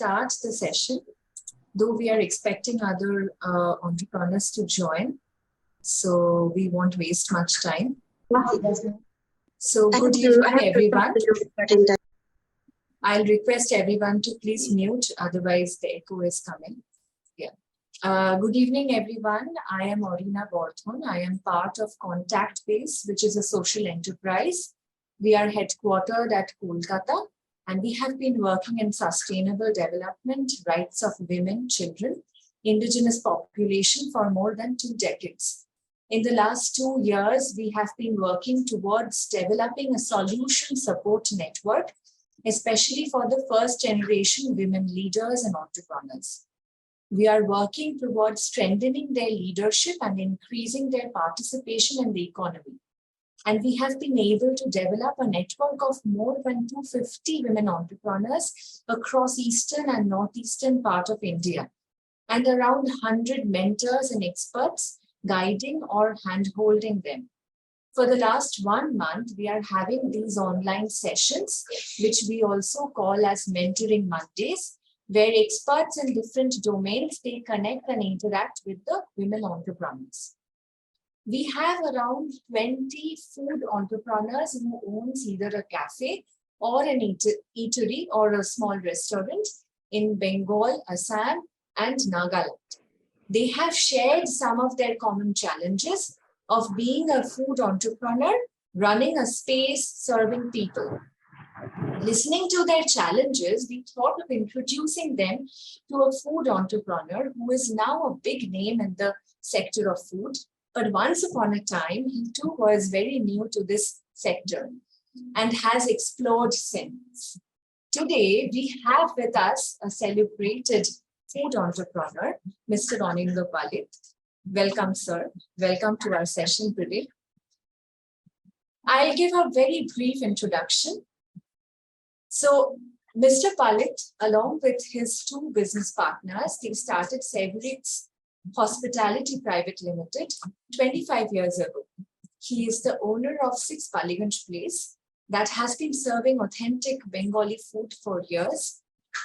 start the session, though we are expecting other entrepreneurs to join. So we won't waste much time. So good evening, everyone. I'll request everyone to please mute, otherwise the echo is coming. Yeah. Good evening, everyone. I am Orina Borthon. I am part of Contact Base, which is a social enterprise. We are headquartered at Kolkata, and we have been working in sustainable development, rights of women, children, indigenous population for more than 2 decades. In the last 2 years, we have been working towards developing a solution support network, especially for the first generation women leaders and entrepreneurs. We are working towards strengthening their leadership and increasing their participation in the economy. And we have been able to develop a network of more than 250 women entrepreneurs across eastern and northeastern part of India, and around 100 mentors and experts guiding or hand-holding them. For the last 1 month, we are having these online sessions, which we also call as Mentoring Mondays, where experts in different domains, they connect and interact with the women entrepreneurs. We have around 20 food entrepreneurs who owns either a cafe or an eatery or a small restaurant in Bengal, Assam, and Nagaland. They have shared some of their common challenges of being a food entrepreneur, running a space, serving people. Listening to their challenges, we thought of introducing them to a food entrepreneur who is now a big name in the sector of food. But once upon a time, he too was very new to this sector and has explored since. Today, we have with us a celebrated food entrepreneur, Mr. Anindya Palit. Welcome, sir. Welcome to our session today. I'll give a very brief introduction. So, Mr. Palit, along with his 2 business partners, they started Severit's Hospitality Private Limited 25 years ago. He is the owner of 6 Paliganj Place that has been serving authentic Bengali food for years.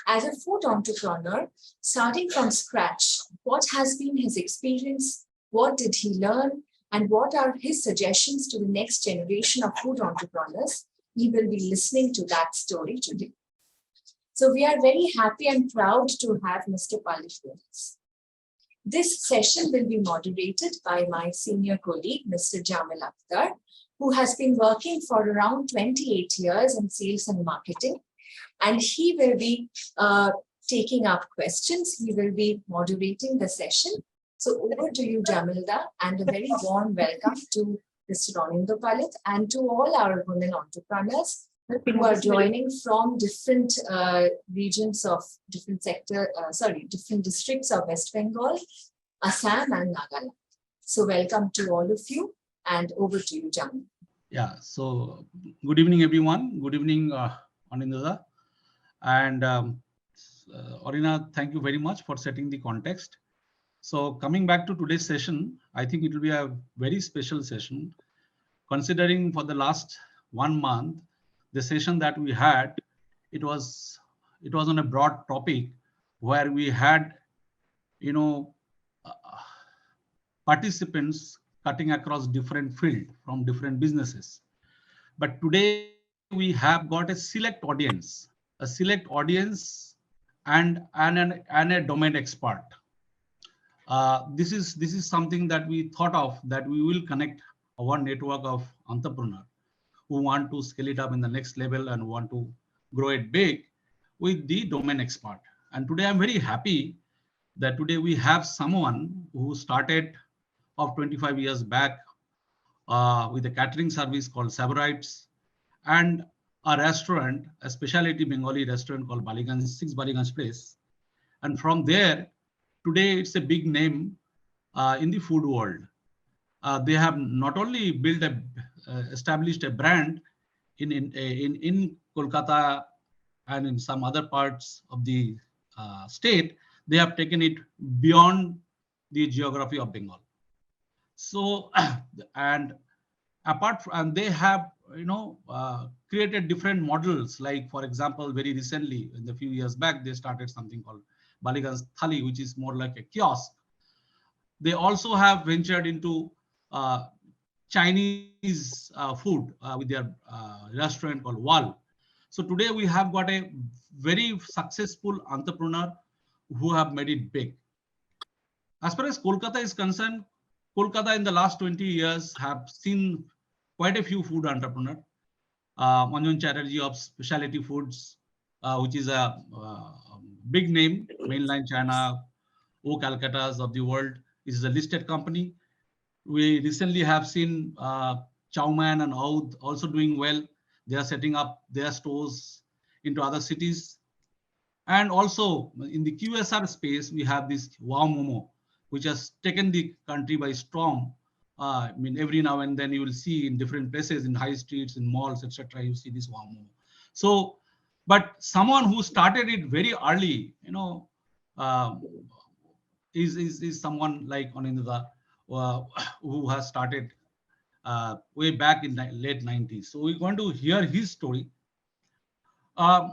As a food entrepreneur, starting from scratch, what has been his experience, what did he learn, and what are his suggestions to the next generation of food entrepreneurs? We will be listening to that story today. So we are very happy and proud to have Mr. Palit with us. This session will be moderated by my senior colleague, Mr. Jamil Akhtar, who has been working for around 28 years in sales and marketing. And he will be taking up questions. He will be moderating the session. So over to you, Jamilda, and a very warm welcome to Mr. Anindya Palit and to all our women entrepreneurs who are joining from different regions of different different districts of West Bengal, Assam, and Nagaland. So welcome to all of you, and over to you, Jamil. Yeah. So good evening, everyone. Good evening, Anindya. And Orina, thank you very much for setting the context. So coming back to today's session, I think it will be a very special session, considering for the last 1 month, the session that we had, it was on a broad topic where we had, participants cutting across different fields from different businesses. But today we have got a select audience and a domain expert. This is something that we thought of, that we will connect our network of entrepreneurs who want to scale it up in the next level and want to grow it big with the domain expert. And today I'm very happy that today we have someone who started of 25 years back with a catering service called Savorites, and a restaurant, a specialty Bengali restaurant called Baliganj, 6 Baliganj Place. And from there, today it's a big name in the food world. They have not only built established a brand in Kolkata and in some other parts of the state, they have taken it beyond the geography of Bengal. So, and apart from, and they have created different models. Like, for example, very recently, in the few years back, they started something called Baligan's Thali, which is more like a kiosk. They also have ventured into uh, Chinese food with their restaurant called Wal. So today we have got a very successful entrepreneur who have made it big. As far as Kolkata is concerned, Kolkata in the last 20 years have seen quite a few food entrepreneurs. Manjuan Chatterjee of Specialty Foods, which is a big name, mainland China, O Calcuttas of the world, is a listed company. We recently have seen Chowman and Oud also doing well. They are setting up their stores into other cities. And also in the QSR space, we have this Wow Momo, which has taken the country by storm. I mean, every now and then you will see in different places, in high streets, in malls, etc. You see this Wow Momo. So, but someone who started it very early, um, is someone like Anindya, uh, who has started way back in the late 90s. So we're going to hear his story.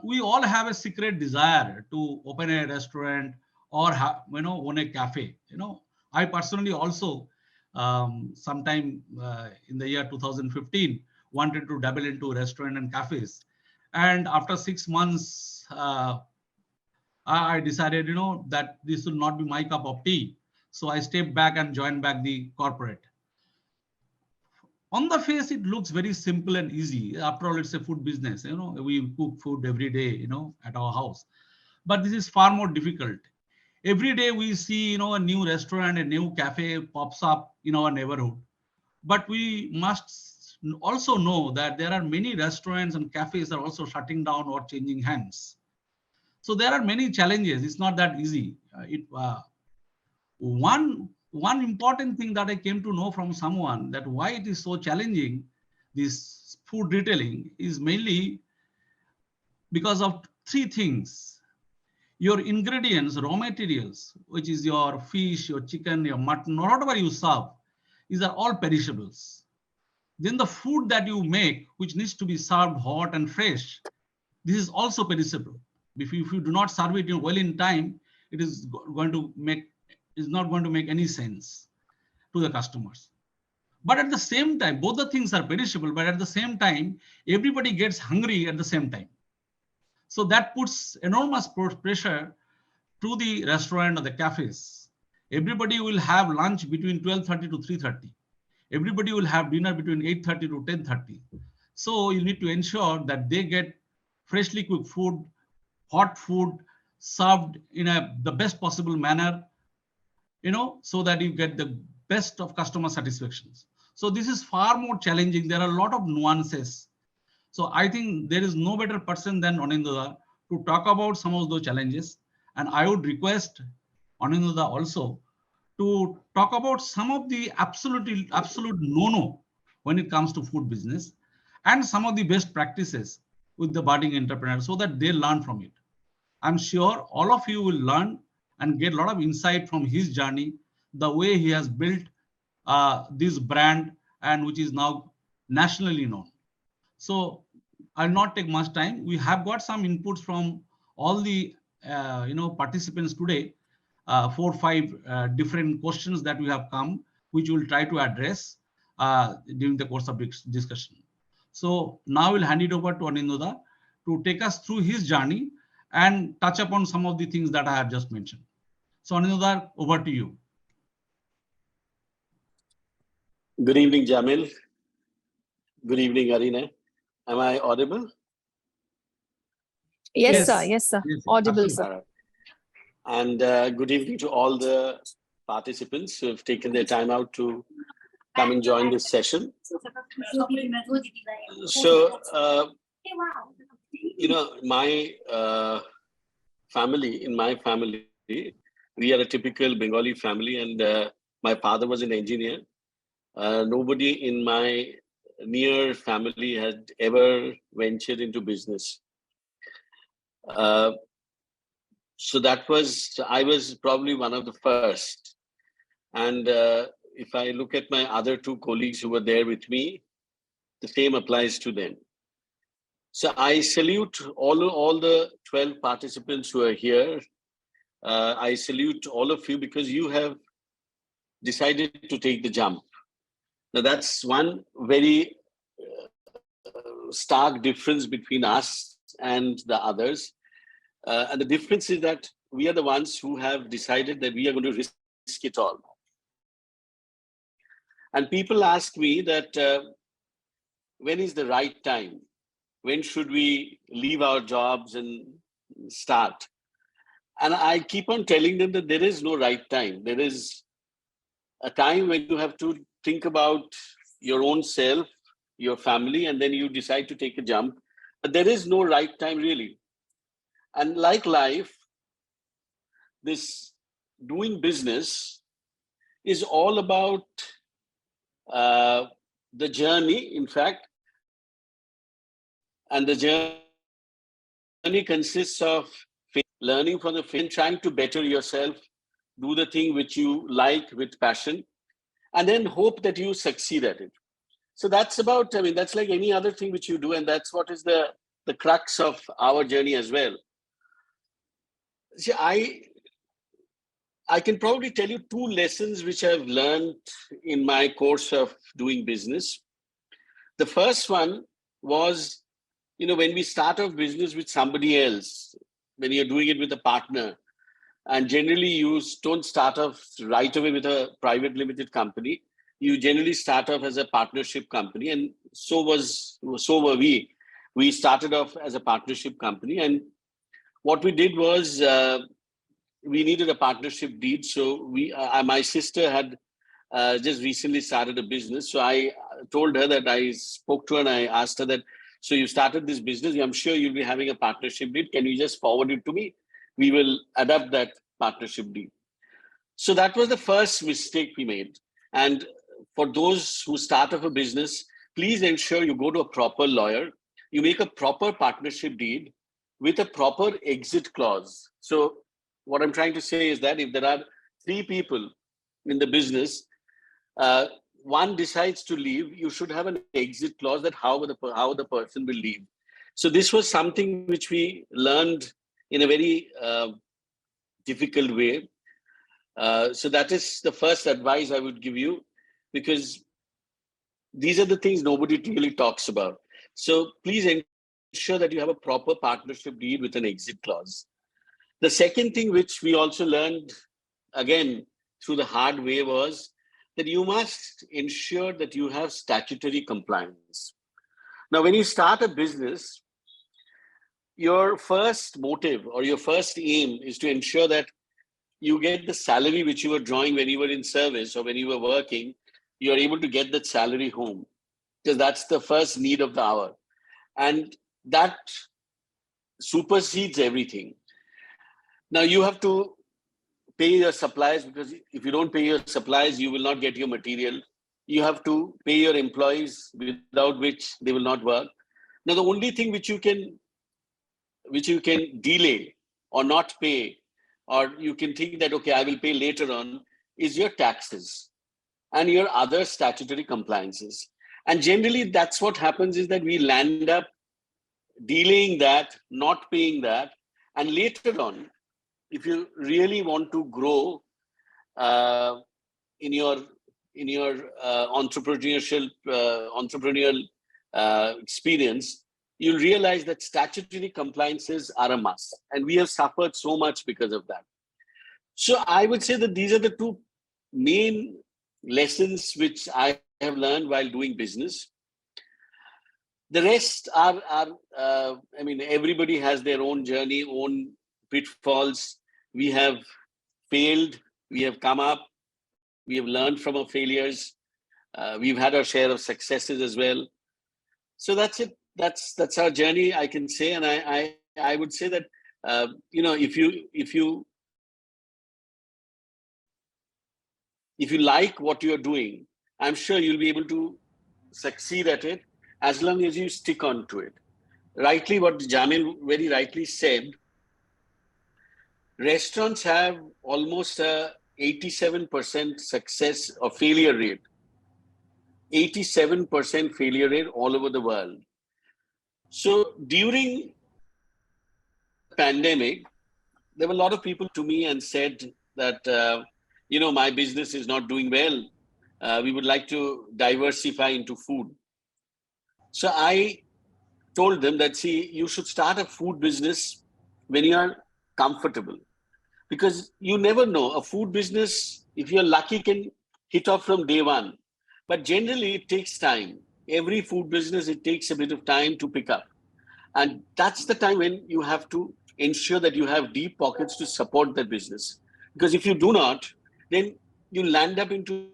We all have a secret desire to open a restaurant or own a cafe. I personally also sometime in the year 2015 wanted to dabble into restaurant and cafes, and after 6 months I decided that this will not be my cup of tea. So I stepped back and joined back the corporate. On the face it looks very simple and easy. After all, it's a food business. We cook food every day, at our house. But this is far more difficult. Every day we see, a new restaurant, a new cafe pops up in our neighborhood. But we must also know that there are many restaurants and cafes that are also shutting down or changing hands. So there are many challenges. It's not that easy. One important thing that I came to know from someone, that why it is so challenging, this food retailing, is mainly because of three things. Your ingredients, raw materials, which is your fish, your chicken, your mutton, whatever you serve, these are all perishables. Then the food that you make, which needs to be served hot and fresh, this is also perishable. If you do not serve it well in time, it is going to make is not going to make any sense to the customers. But at the same time, both the things are perishable, but at the same time, everybody gets hungry at the same time. So that puts enormous pressure to the restaurant or the cafes. Everybody will have lunch between 12:30 to 3:30. Everybody will have dinner between 8:30 to 10:30. So you need to ensure that they get freshly cooked food, hot food, served in the best possible manner, so that you get the best of customer satisfactions. So this is far more challenging. There are a lot of nuances. So I think there is no better person than Anindya to talk about some of those challenges. And I would request Anindya also to talk about some of the absolute no-no when it comes to food business, and some of the best practices with the budding entrepreneurs so that they learn from it. I'm sure all of you will learn and get a lot of insight from his journey, the way he has built this brand, and which is now nationally known. So I'll not take much time. We have got some inputs from all the participants today, 4 or 5 different questions that we have come, which we'll try to address during the course of this discussion. So now we'll hand it over to Anindya to take us through his journey and touch upon some of the things that I have just mentioned. So Anindya, over to you. Good evening, Jamil. Good evening, Arina. Am I audible? Yes, sir. Yes, sir. Yes, Audible, absolutely. sir. And good evening to all the participants who have taken their time out to come and join this session. So, my family, we are a typical Bengali family, and my father was an engineer. Nobody in my near family had ever ventured into business. So I was probably one of the first. And if I look at my other two colleagues who were there with me, the same applies to them. So I salute all the 12 participants who are here. I salute all of you because you have decided to take the jump. Now that's one very stark difference between us and the others. And the difference is that we are the ones who have decided that we are going to risk it all. And people ask me that when is the right time? When should we leave our jobs and start? And I keep on telling them that there is no right time. There is a time when you have to think about your own self, your family, and then you decide to take a jump. But there is no right time really. And like life, this doing business is all about the journey, in fact, and the journey consists of learning from the failure and trying to better yourself, do the thing which you like with passion, and then hope that you succeed at it. So that's about, I mean, that's like any other thing which you do, and that's what is the crux of our journey as well. See, I can probably tell you two lessons which I've learned in my course of doing business. The first one was, when we start off business with somebody else, when you're doing it with a partner, and generally you don't start off right away with a private limited company. You generally start off as a partnership company, and so were we. We started off as a partnership company, and what we did was we needed a partnership deed. So my sister had just recently started a business. So I told her that I spoke to her and I asked her that, so you started this business, I'm sure you'll be having a partnership deed. Can you just forward it to me? We will adapt that partnership deed. So that was the first mistake we made. And for those who start off a business, please ensure you go to a proper lawyer. You make a proper partnership deed with a proper exit clause. So what I'm trying to say is that if there are three people in the business, one decides to leave, you should have an exit clause that how the person will leave. So this was something which we learned in a very difficult way. So that is the first advice I would give you, because these are the things nobody really talks about. So please ensure that you have a proper partnership deed with an exit clause. The second thing which we also learned, again, through the hard way, was that you must ensure that you have statutory compliance. Now, when you start a business, your first motive or your first aim is to ensure that you get the salary which you were drawing when you were in service or when you were working. You are able to get that salary home, because that's the first need of the hour. And that supersedes everything. Now you have to pay your suppliers, because if you don't pay your suppliers, you will not get your material. You have to pay your employees, without which they will not work. Now the only thing which you can delay or not pay, or you can think that, okay, I will pay later on, is your taxes and your other statutory compliances. And generally that's what happens, is that we land up delaying that, not paying that. And later on, if you really want to grow in your entrepreneurial experience, you'll realize that statutory compliances are a must. And we have suffered so much because of that. So I would say that these are the two main lessons which I have learned while doing business. The rest are I mean, everybody has their own journey, own pitfalls. We have failed, we have come up, we have learned from our failures. We've had our share of successes as well. So that's it. That's our journey, I can say. And I would say that if you like what you're doing, I'm sure you'll be able to succeed at it, as long as you stick on to it. Rightly, what Jamil very rightly said, restaurants have almost a 87% success or failure rate. 87% failure rate all over the world. So during the pandemic, there were a lot of people to me and said that, my business is not doing well. We would like to diversify into food. So I told them that, see, you should start a food business when you are comfortable, because you never know. A food business, if you're lucky, can hit off from day one. But generally, it takes time. Every food business, it takes a bit of time to pick up. And that's the time when you have to ensure that you have deep pockets to support that business. Because if you do not, then you land up into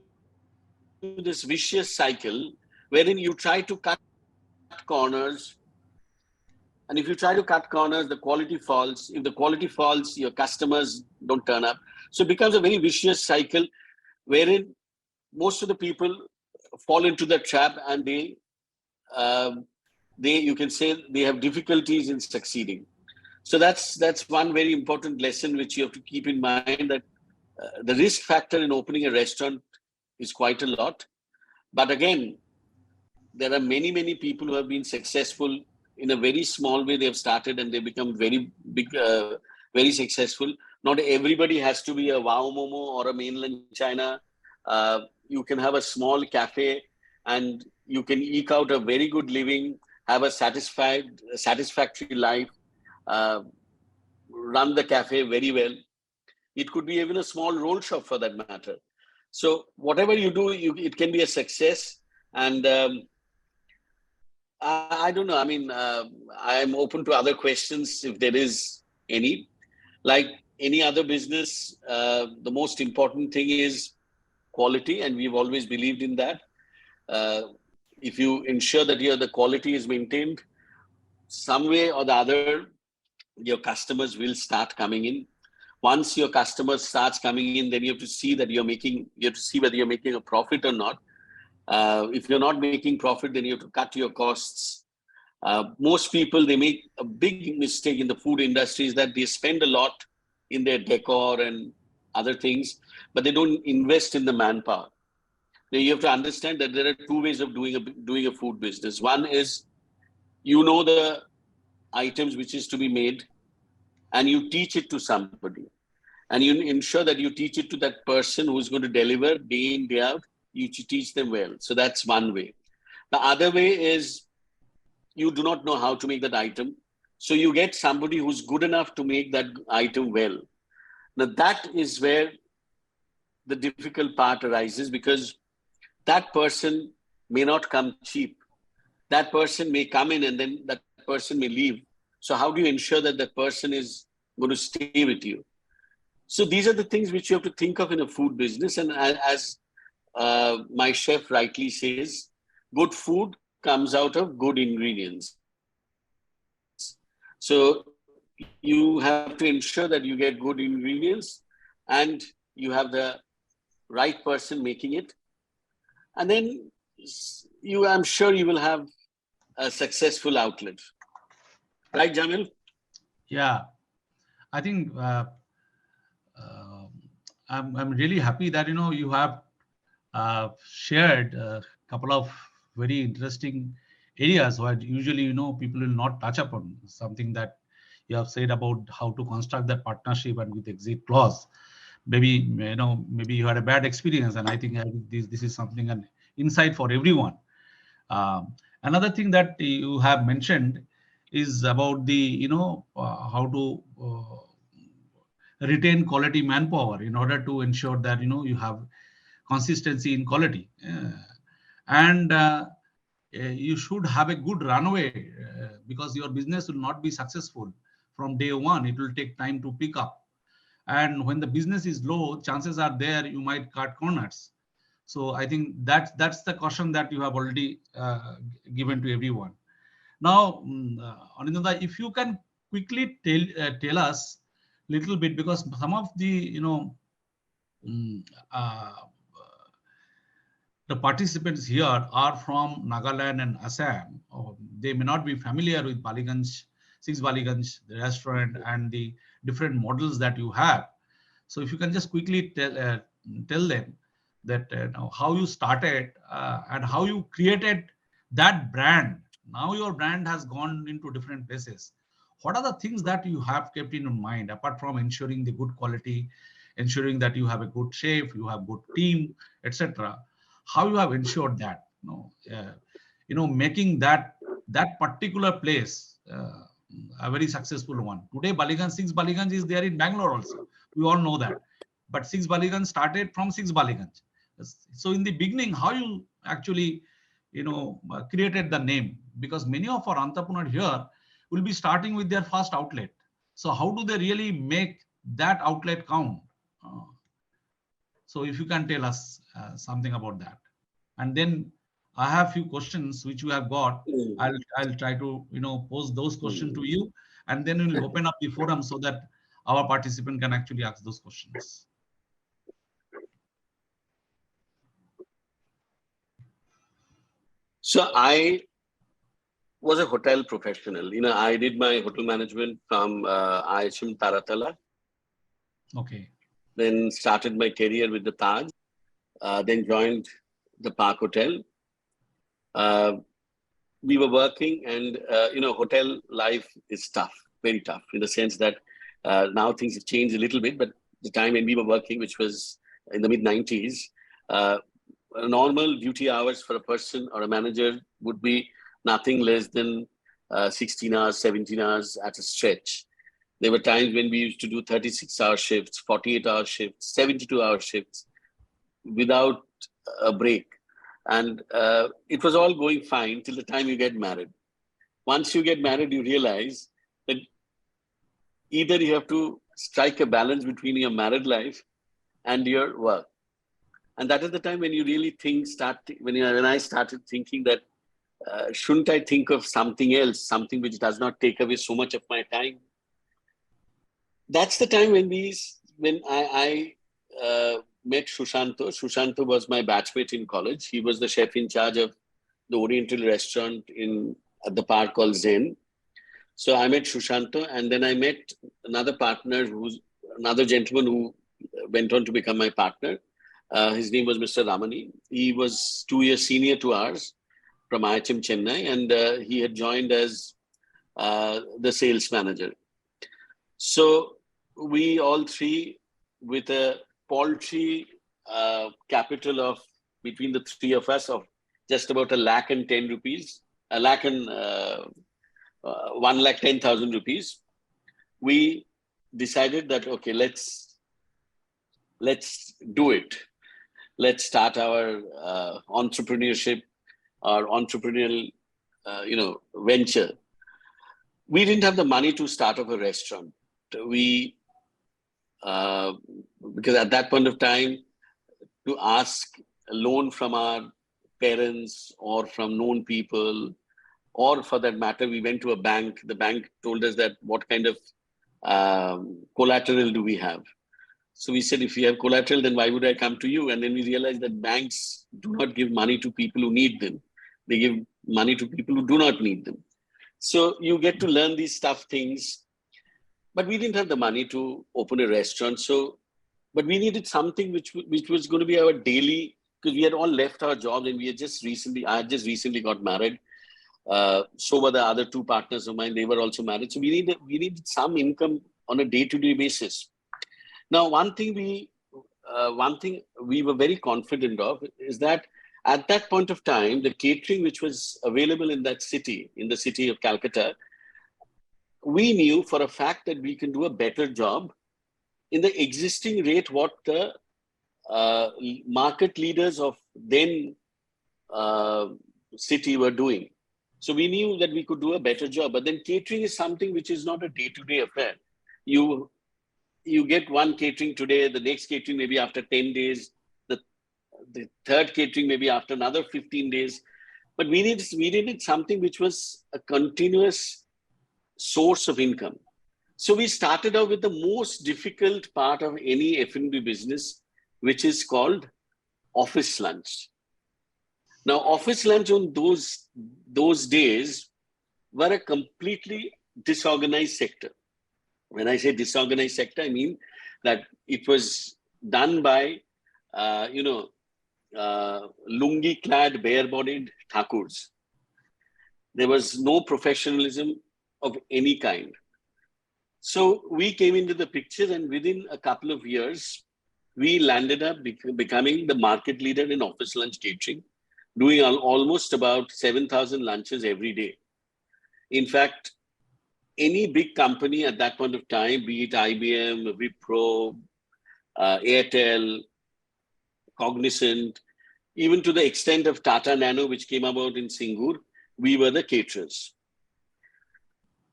this vicious cycle wherein you try to cut corners. And if you try to cut corners, the quality falls. If the quality falls, your customers don't turn up. So it becomes a very vicious cycle wherein most of the people fall into the trap, and um, you can say they have difficulties in succeeding. So that's one very important lesson which you have to keep in mind, that the risk factor in opening a restaurant is quite a lot. But again, there are many people who have been successful in a very small way. They have started and they become very big, very successful. Not everybody has to be a Wow Momo or a mainland China. You can have a small cafe and you can eke out a very good living, have a satisfactory life, uh, run the cafe very well. It could be even a small roll shop for that matter. So whatever you do, it can be a success. And I don't know. I mean, I am open to other questions if there is any. Like any other business, the most important thing is quality, and we've always believed in that. Uh, if you ensure that the quality is maintained, some way or the other, your customers will start coming in. Once your customers starts coming in, then you have to see that you have to see whether you're making a profit or not. If you're not making profit, then you have to cut your costs. Most people, they make a big mistake in the food industry, is that they spend a lot in their decor and other things, but they don't invest in the manpower. Now you have to understand that there are two ways of doing a food business. One is, the items which is to be made, and you teach it to somebody, and you ensure that you teach it to that person who's going to deliver day in day out. You teach them well. So that's one way. The other way is, you do not know how to make that item, so you get somebody who's good enough to make that item well. Now that is where the difficult part arises, because that person may not come cheap. That person may come in and then that person may leave. So how do you ensure that that person is going to stay with you? So these are the things which you have to think of in a food business. And as my chef rightly says, good food comes out of good ingredients. So you have to ensure that you get good ingredients, and you have the right person making it. And then I'm sure you will have a successful outlet. Right, Jamil? Yeah, I think uh, I'm really happy that you have shared a couple of very interesting areas where usually people will not touch upon. Something that you have said about how to construct that partnership and with exit clause. Maybe maybe you had a bad experience, and I think this is something, an insight for everyone. Another thing that you have mentioned is about the how to retain quality manpower in order to ensure that you have consistency in quality. And you should have a good runway, because your business will not be successful from day one. It will take time to pick up, and when the business is low, chances are there you might cut corners. So I think that's the caution that you have already given to everyone. Now, Anindya, if you can quickly tell us little bit, because some of the mm, uh, the participants here are from Nagaland and Assam. They may not be familiar with Baliganj, Six Baliganj, the restaurant, and the different models that you have. So if you can just quickly tell them that how you started and how you created that brand. Now your brand has gone into different places. What are the things that you have kept in your mind, apart from ensuring the good quality, ensuring that you have a good chef, you have good team, etc.? How you have ensured that, making that particular place a very successful one. Today, Baliganj, Six Baliganj is there in Bangalore also. We all know that. But Six Baliganj started from Six Baliganj. So in the beginning, how you actually, created the name? Because many of our entrepreneurs here will be starting with their first outlet. So how do they really make that outlet count? Uh, so if you can tell us something about that. And then I have few questions which you have got. I'll try to pose those questions to you, and then we'll open up the forum so that our participant can actually ask those questions. So I was a hotel professional. I did my hotel management from IHM Taratala. Okay. Then started my career with the Taj. Then joined the Park Hotel. We were working, and hotel life is tough, very tough, in the sense that now things have changed a little bit. But the time when we were working, which was in the mid-90s, normal duty hours for a person or a manager would be nothing less than 16 hours, 17 hours at a stretch. There were times when we used to do 36-hour shifts, 48-hour shifts, 72-hour shifts without a break. And it was all going fine till the time you get married. Once you get married, you realize that either you have to strike a balance between your married life and your work. And that is the time when you really when I started thinking that shouldn't I think of something else, something which does not take away so much of my time? That's the time when I met Shushanto. Shushanto was my batchmate in college. He was the chef in charge of the Oriental restaurant at the park called Zen. So I met Shushanto, and then I met another another gentleman who went on to become my partner. His name was Mr. Ramani. He was 2 years senior to ours from IHM Chennai, and he had joined as the sales manager. So we all three, with a paltry capital of, between the three of us, of just about 1,10,000 rupees, 1,10,000 rupees, we decided that, okay, let's do it. Let's start our entrepreneurship, our entrepreneurial, venture. We didn't have the money to start up a restaurant. Because at that point of time, to ask a loan from our parents or from known people, or for that matter, we went to a bank. The bank told us that what kind of collateral do we have? So we said, if you have collateral, then why would I come to you? And then we realized that banks do not give money to people who need them. They give money to people who do not need them. So you get to learn these tough things. But we didn't have the money to open a restaurant. But we needed something which was going to be our daily, because we had all left our jobs, and I had just recently got married. So were the other two partners of mine. They were also married. So we needed some income on a day-to-day basis. Now, one thing we were very confident of is that at that point of time, the catering which was available in the city of Calcutta, we knew for a fact that we can do a better job in the existing rate what the market leaders of then city were doing. So we knew that we could do a better job. But then catering is something which is not a day-to-day affair. You get one catering today, the next catering maybe after 10 days, the third catering maybe after another 15 days. But we needed something which was a continuous source of income. So we started out with the most difficult part of any F&B business, which is called office lunch. Now, office lunch on those days were a completely disorganized sector. When I say disorganized sector, I mean that it was done by, lungi-clad, bare-bodied thakurs. There was no professionalism of any kind. So we came into the picture, and within a couple of years, we landed up becoming the market leader in office lunch catering, doing almost about 7,000 lunches every day. In fact, any big company at that point of time, be it IBM, Wipro, Airtel, Cognizant, even to the extent of Tata Nano, which came about in Singur, we were the caterers.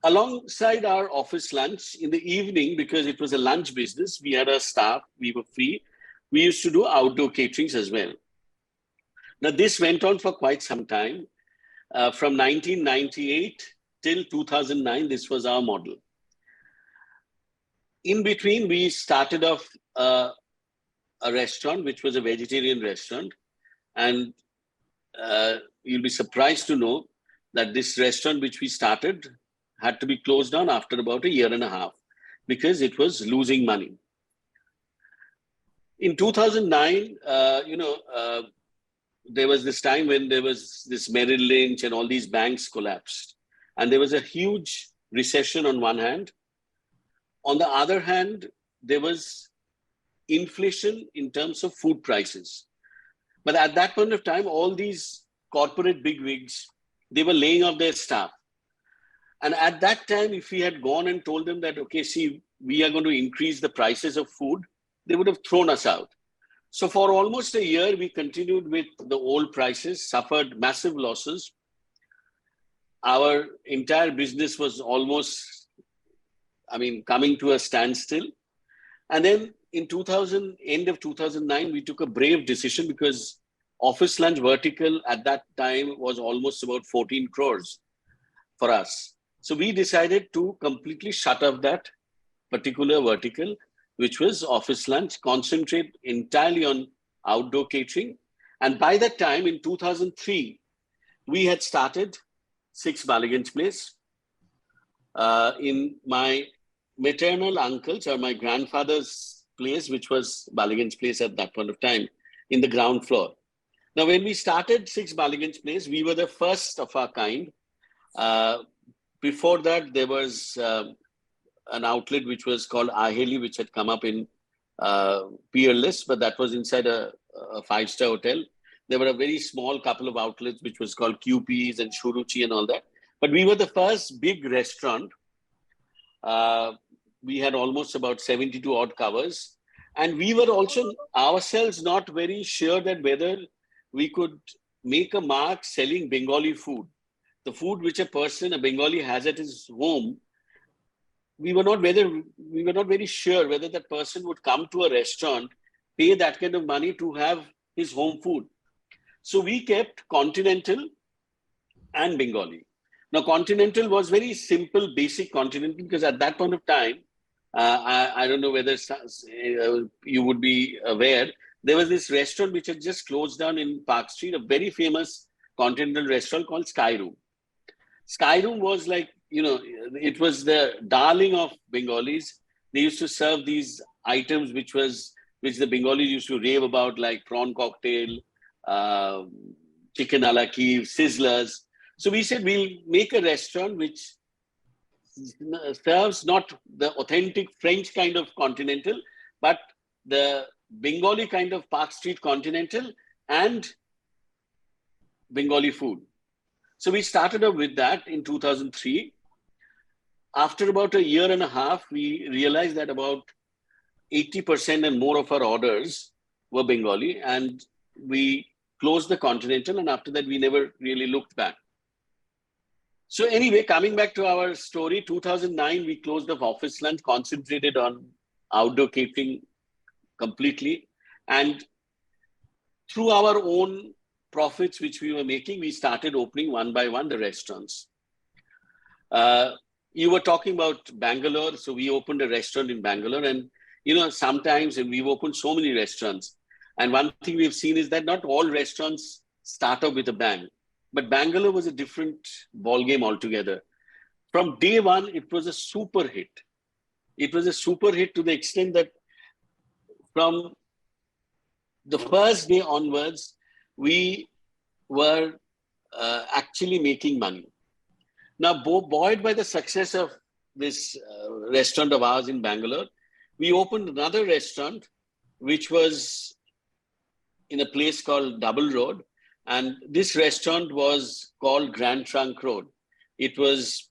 Alongside our office lunch in the evening, because it was a lunch business, we had our staff, we were free. We used to do outdoor caterings as well. Now, this went on for quite some time. From 1998 till 2009, this was our model. In between, we started off a restaurant, which was a vegetarian restaurant. And you'll be surprised to know that this restaurant, which we started, had to be closed down after about 1.5 years because it was losing money. In 2009, there was this time when there was this Merrill Lynch and all these banks collapsed. And there was a huge recession on one hand. On the other hand, there was inflation in terms of food prices. But at that point of time, all these corporate bigwigs, they were laying off their staff. And at that time, if we had gone and told them that, okay, see, we are going to increase the prices of food, they would have thrown us out. So for almost 1 year, we continued with the old prices, suffered massive losses. Our entire business was almost, coming to a standstill. And then in end of 2009, we took a brave decision because office lunch vertical at that time was almost about 14 crores for us. So we decided to completely shut off that particular vertical, which was office lunch, concentrate entirely on outdoor catering. And by that time, in 2003, we had started 6 Baliganj Place. In my maternal uncle's or my grandfather's place, which was Baliganj Place at that point of time, in the ground floor. Now, when we started 6 Baliganj Place, we were the first of our kind. Before that, there was an outlet which was called Aheli, which had come up in Peerless, but that was inside a 5-star hotel. There were a very small couple of outlets, which was called QPs and Shuruchi and all that. But we were the first big restaurant. We had almost about 72 odd covers. And we were also ourselves not very sure that whether we could make a mark selling Bengali food. The food which a Bengali has at his home, we were not very sure whether that person would come to a restaurant, pay that kind of money to have his home food. So we kept continental and Bengali. Now, continental was very simple, basic continental, because at that point of time, I don't know whether you would be aware, there was this restaurant which had just closed down in Park Street, a very famous continental restaurant called Sky Room. Sky Room was like, it was the darling of Bengalis. They used to serve these items which the Bengalis used to rave about, like prawn cocktail, chicken ala ki, sizzlers. So we said we'll make a restaurant which serves not the authentic French kind of continental, but the Bengali kind of Park Street continental and Bengali food. So we started up with that in 2003. After about 1.5 years, we realized that about 80% and more of our orders were Bengali, and we closed the continental, and after that, we never really looked back. So anyway, coming back to our story, 2009, we closed off office lunch, concentrated on outdoor catering completely. And through our own profits, which we were making, we started opening one by one the restaurants. You were talking about Bangalore. So we opened a restaurant in Bangalore, and, sometimes we've opened so many restaurants. And one thing we've seen is that not all restaurants start up with a bang. But Bangalore was a different ballgame altogether. From day one, it was a super hit. It was a super hit to the extent that from the first day onwards, we were actually making money. Now, buoyed by the success of this restaurant of ours in Bangalore, we opened another restaurant, which was in a place called Double Road. And this restaurant was called Grand Trunk Road. It was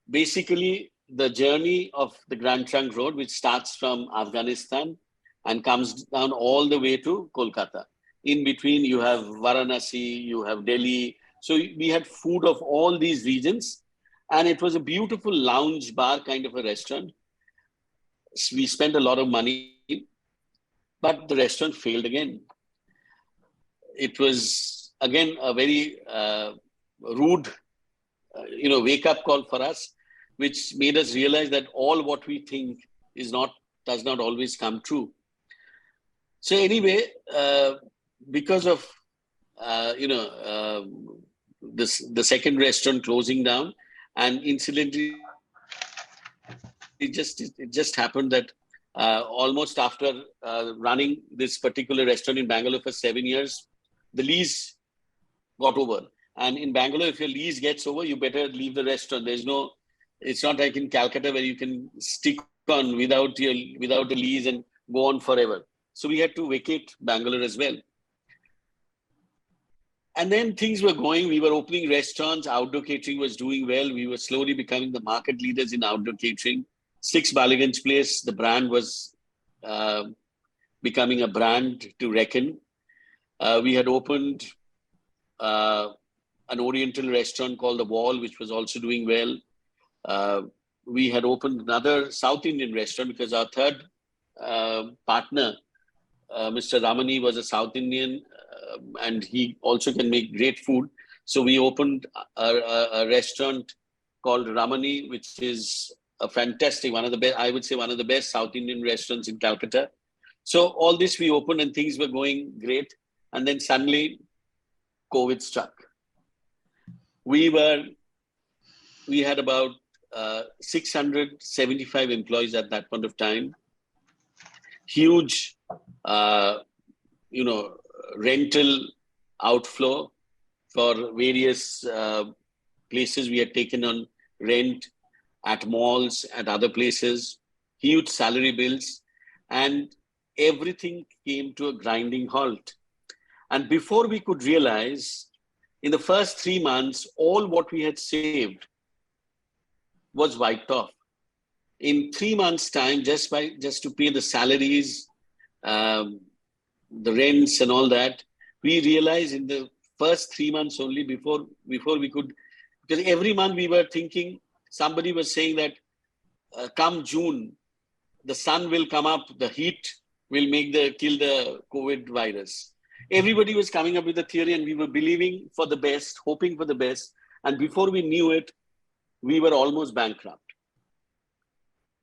basically the journey of the Grand Trunk Road, which starts from Afghanistan and comes down all the way to Kolkata. In between, you have Varanasi, you have Delhi. So we had food of all these regions. And it was a beautiful lounge bar kind of a restaurant. We spent a lot of money, but the restaurant failed again. It was, again, a very rude, wake-up call for us, which made us realize that all what we think does not always come true. So anyway, because of the second restaurant closing down, and incidentally, it just happened that almost after running this particular restaurant in Bangalore for 7 years, the lease got over. And in Bangalore, if your lease gets over, you better leave the restaurant. It's not like in Calcutta where you can stick on without a lease and go on forever. So we had to vacate Bangalore as well. And then things were going. We were opening restaurants. Outdoor catering was doing well. We were slowly becoming the market leaders in outdoor catering. 6 Baliganj Place, the brand was becoming a brand to reckon. We had opened an Oriental restaurant called The Wall, which was also doing well. We had opened another South Indian restaurant because our third partner, Mr. Ramani, was a South Indian and he also can make great food. So we opened a restaurant called Ramani, which is a fantastic, one of the best South Indian restaurants in Calcutta. So all this we opened and things were going great. And then suddenly COVID struck. We had about 675 employees at that point of time. Huge, rental outflow for various places we had taken on rent at malls, at other places, huge salary bills, and everything came to a grinding halt. And before we could realize, in the first 3 months, all what we had saved was wiped off. In 3 months' time, just to pay the salaries, the rents and all that, we realized in the first 3 months only before we could, because every month we were thinking, somebody was saying that come June, the sun will come up, the heat will kill the COVID virus. Everybody was coming up with a theory and we were believing for the best, hoping for the best. And before we knew it, we were almost bankrupt.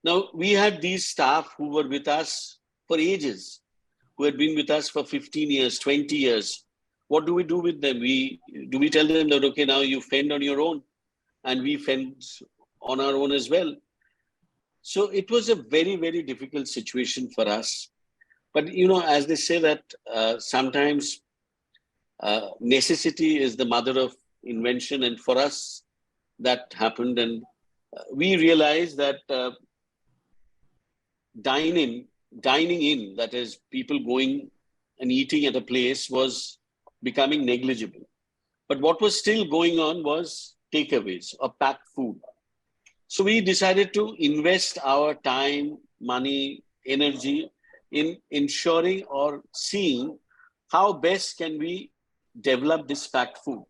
Now, we had these staff who were with us for ages, who had been with us for 15 years, 20 years. What do we do with them? Do we tell them that, okay, now you fend on your own, and we fend on our own as well? So it was a very, very difficult situation for us. But, as they say that sometimes necessity is the mother of invention. And for us, that happened. And we realized that dining in, that is people going and eating at a place, was becoming negligible. But what was still going on was takeaways or packed food. So we decided to invest our time, money, energy in ensuring or seeing how best can we develop this packed food.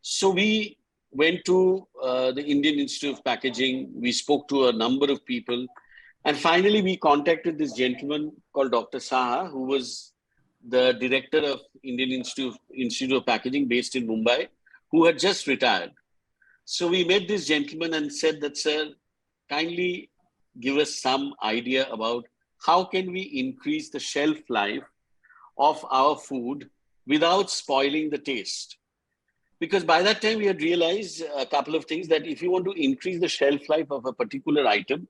So we went to the Indian Institute of Packaging. We spoke to a number of people. And finally, we contacted this gentleman called Dr. Saha, who was the director of Indian Institute of Packaging based in Mumbai, who had just retired. So we met this gentleman and said that, sir, kindly give us some idea about how can we increase the shelf life of our food without spoiling the taste. Because by that time, we had realized a couple of things, that if you want to increase the shelf life of a particular item,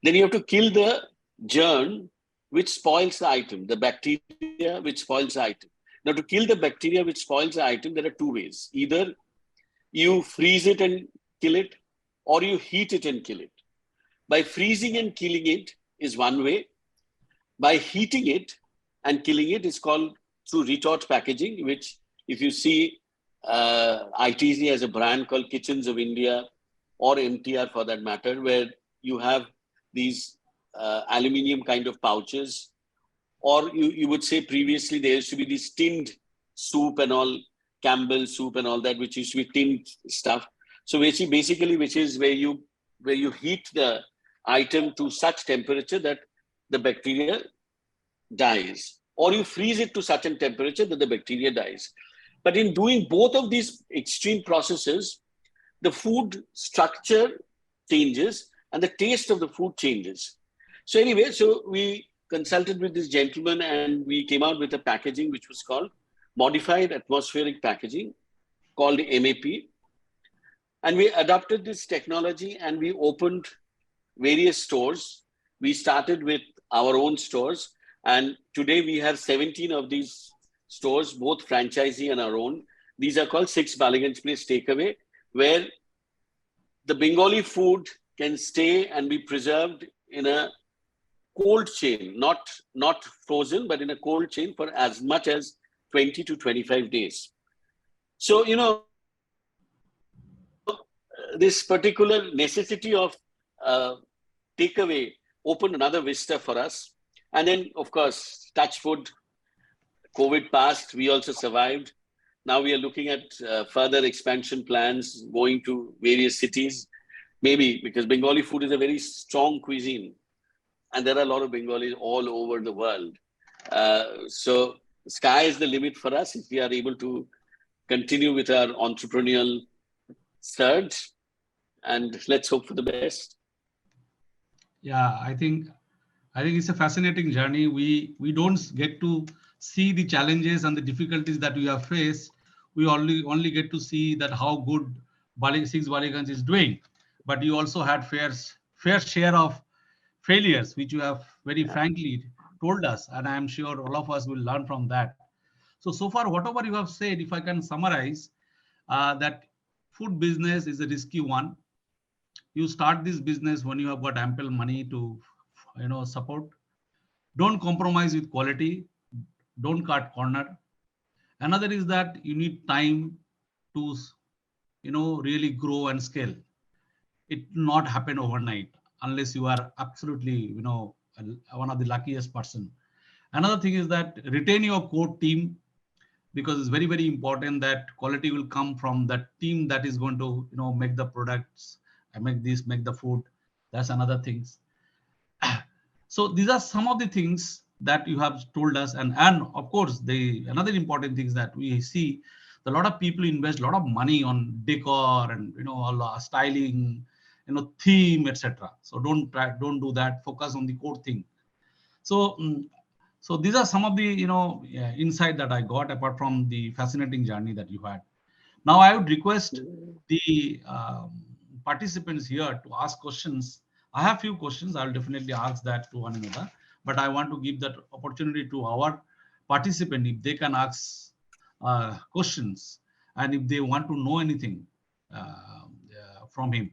then you have to kill the germ which spoils the item, the bacteria which spoils the item. Now, to kill the bacteria which spoils the item, there are two ways. Either you freeze it and kill it, or you heat it and kill it. By freezing and killing it is one way. By heating it and killing it is called through retort packaging, which if you see ITZ has a brand called Kitchens of India or MTR for that matter, where you have these aluminium kind of pouches, or you would say previously there used to be this tinned soup and all, Campbell soup and all that, which used to be tinned stuff. So basically, which is where you heat the item to such temperature that the bacteria dies, or you freeze it to such a temperature that the bacteria dies. But in doing both of these extreme processes, the food structure changes and the taste of the food changes. So anyway, so we consulted with this gentleman and we came out with a packaging which was called modified atmospheric packaging, called MAP. And we adopted this technology and we opened various stores. We started with our own stores, and today we have 17 of these stores, both franchisee and our own. These are called 6 Baliganj Place Takeaway, where the Bengali food can stay and be preserved in a cold chain, not frozen, but in a cold chain for as much as 20 to 25 days. So, this particular necessity of takeaway opened another vista for us. And then, of course, touch wood, COVID passed, we also survived. Now we are looking at further expansion plans, going to various cities, maybe because Bengali food is a very strong cuisine. And there are a lot of Bengalis all over the world. So the sky is the limit for us if we are able to continue with our entrepreneurial surge. And let's hope for the best. Yeah, I think it's a fascinating journey. We don't get to see the challenges and the difficulties that we have faced. We only get to see that how good Six Baligans is doing. But you also had fair share of failures, which you have very frankly told us, and I am sure all of us will learn from that. So far, whatever you have said, if I can summarize, that food business is a risky one. You start this business when you have got ample money to support. Don't compromise with quality. Don't cut corner. Another is that you need time to really grow and scale. It will not happen overnight unless you are absolutely one of the luckiest person. Another thing is that retain your core team, because it's very, very important that quality will come from that team that is going to make the products and make the food. That's another thing. So these are some of the things that you have told us, and of course the another important thing is that we see a lot of people invest a lot of money on decor and all styling, theme, etc. So don't do that. Focus on the core thing. So so these are some of the insight that I got apart from the fascinating journey that you had. Now I would request the participants here to ask questions. I have few questions. I'll definitely ask that to one another, but I want to give that opportunity to our participant if they can ask questions and if they want to know anything from him.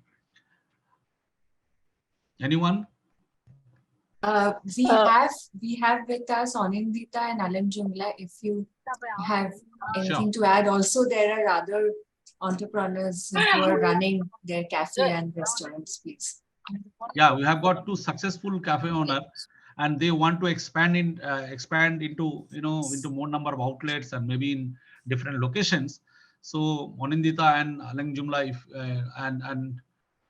Anyone? We have with us Anindita and Alan Jumla. If you have anything to add, also there are other entrepreneurs who are running their cafe and restaurants, please. Yeah, we have got 2 successful cafe owners, and they want to expand into into more number of outlets and maybe in different locations. So Anindita and Alang Jumla, if and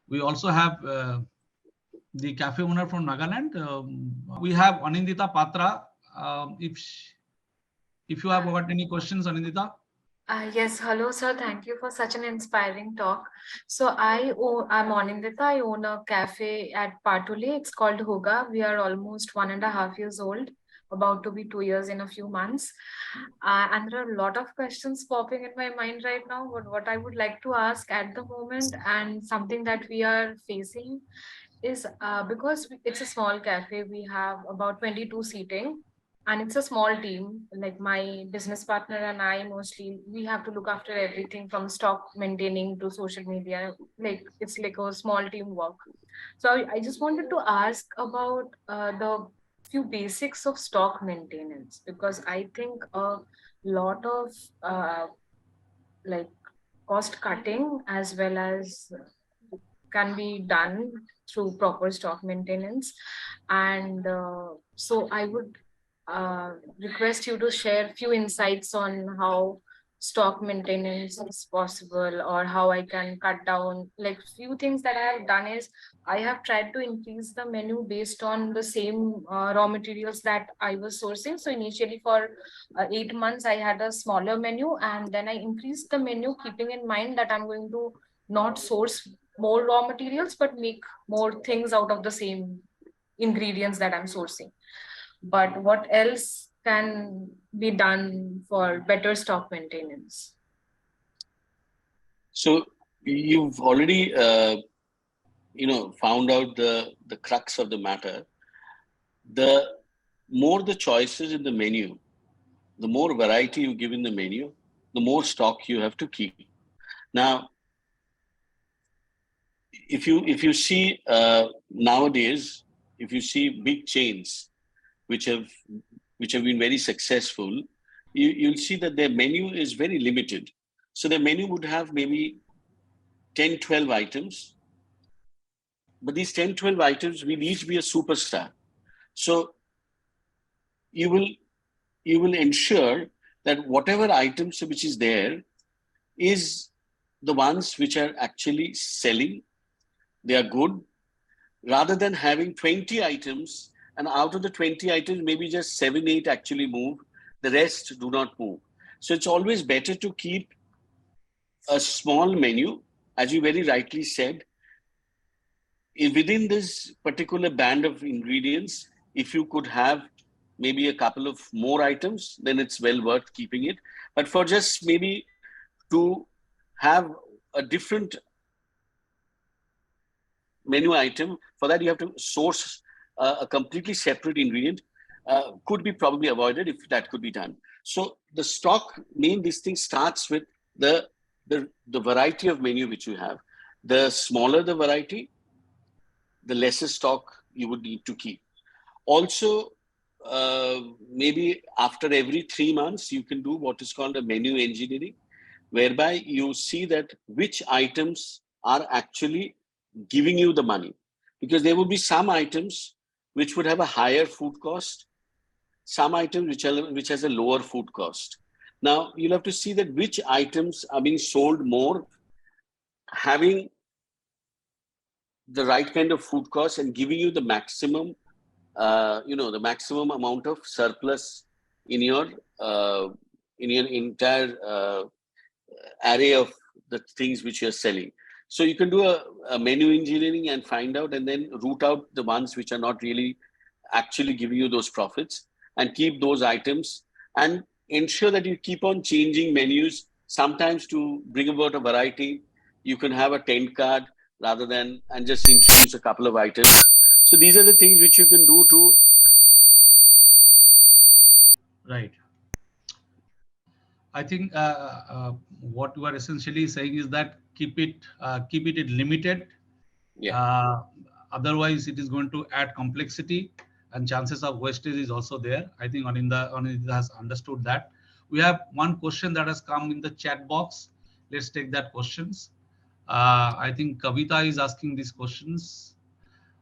we also have the cafe owner from Nagaland. We have Anindita Patra. If you have got any questions, Anindita. Yes, hello, sir. Thank you for such an inspiring talk. So I'm Anindita. I own a cafe at Patuli. It's called Hoga. We are almost 1.5 years old, about to be 2 years in a few months. And there are a lot of questions popping in my mind right now. But what I would like to ask at the moment, and something that we are facing, is because it's a small cafe, we have about 22 seating, and it's a small team. Like my business partner and I, mostly we have to look after everything from stock maintaining to social media. Like it's like a small team work. So I just wanted to ask about the few basics of stock maintenance, because I think a lot of like cost cutting as well as can be done through proper stock maintenance. And so I would request you to share few insights on how stock maintenance is possible, or how I can cut down. Like few things that I have done is I have tried to increase the menu based on the same raw materials that I was sourcing. So initially for 8 months I had a smaller menu, and then I increased the menu keeping in mind that I'm going to not source more raw materials but make more things out of the same ingredients that I'm sourcing. But what else can be done for better stock maintenance? So you've already, found out the crux of the matter. The more the choices in the menu, the more variety you give in the menu, the more stock you have to keep. Now, if you see nowadays, if you see big chains which have been very successful, you'll see that their menu is very limited. So their menu would have maybe 10, 12 items, but these 10, 12 items will each be a superstar. So you will ensure that whatever items which is there is the ones which are actually selling. They are good, rather than having 20 items, and out of the 20 items maybe just 7 8 actually move, the rest do not move. So it's always better to keep a small menu, as you very rightly said. Within this particular band of ingredients, if you could have maybe a couple of more items, then it's well worth keeping it. But for just maybe to have a different menu item, for that you have to source a completely separate ingredient, could be probably avoided if that could be done. So the stock this thing starts with the variety of menu which you have. The smaller the variety, the lesser stock you would need to keep. Also, maybe after every 3 months, you can do what is called a menu engineering, whereby you see that which items are actually giving you the money. Because there will be some items which would have a higher food cost, some items which has a lower food cost. Now, you'll have to see that which items are being sold more, having the right kind of food cost and giving you the maximum, the maximum amount of surplus in your entire array of the things which you're selling. So you can do a menu engineering and find out, and then root out the ones which are not really actually giving you those profits, and keep those items, and ensure that you keep on changing menus. Sometimes to bring about a variety, you can have a 10 card rather than, and just introduce a couple of items. So these are the things which you can do to. Right. I think what you are essentially saying is that keep it limited. Yeah. Uh, Otherwise, it is going to add complexity, and chances of wastage is also there. I think Aninda has understood that. We have one question that has come in the chat box. Let's take that questions. I think Kavita is asking these questions,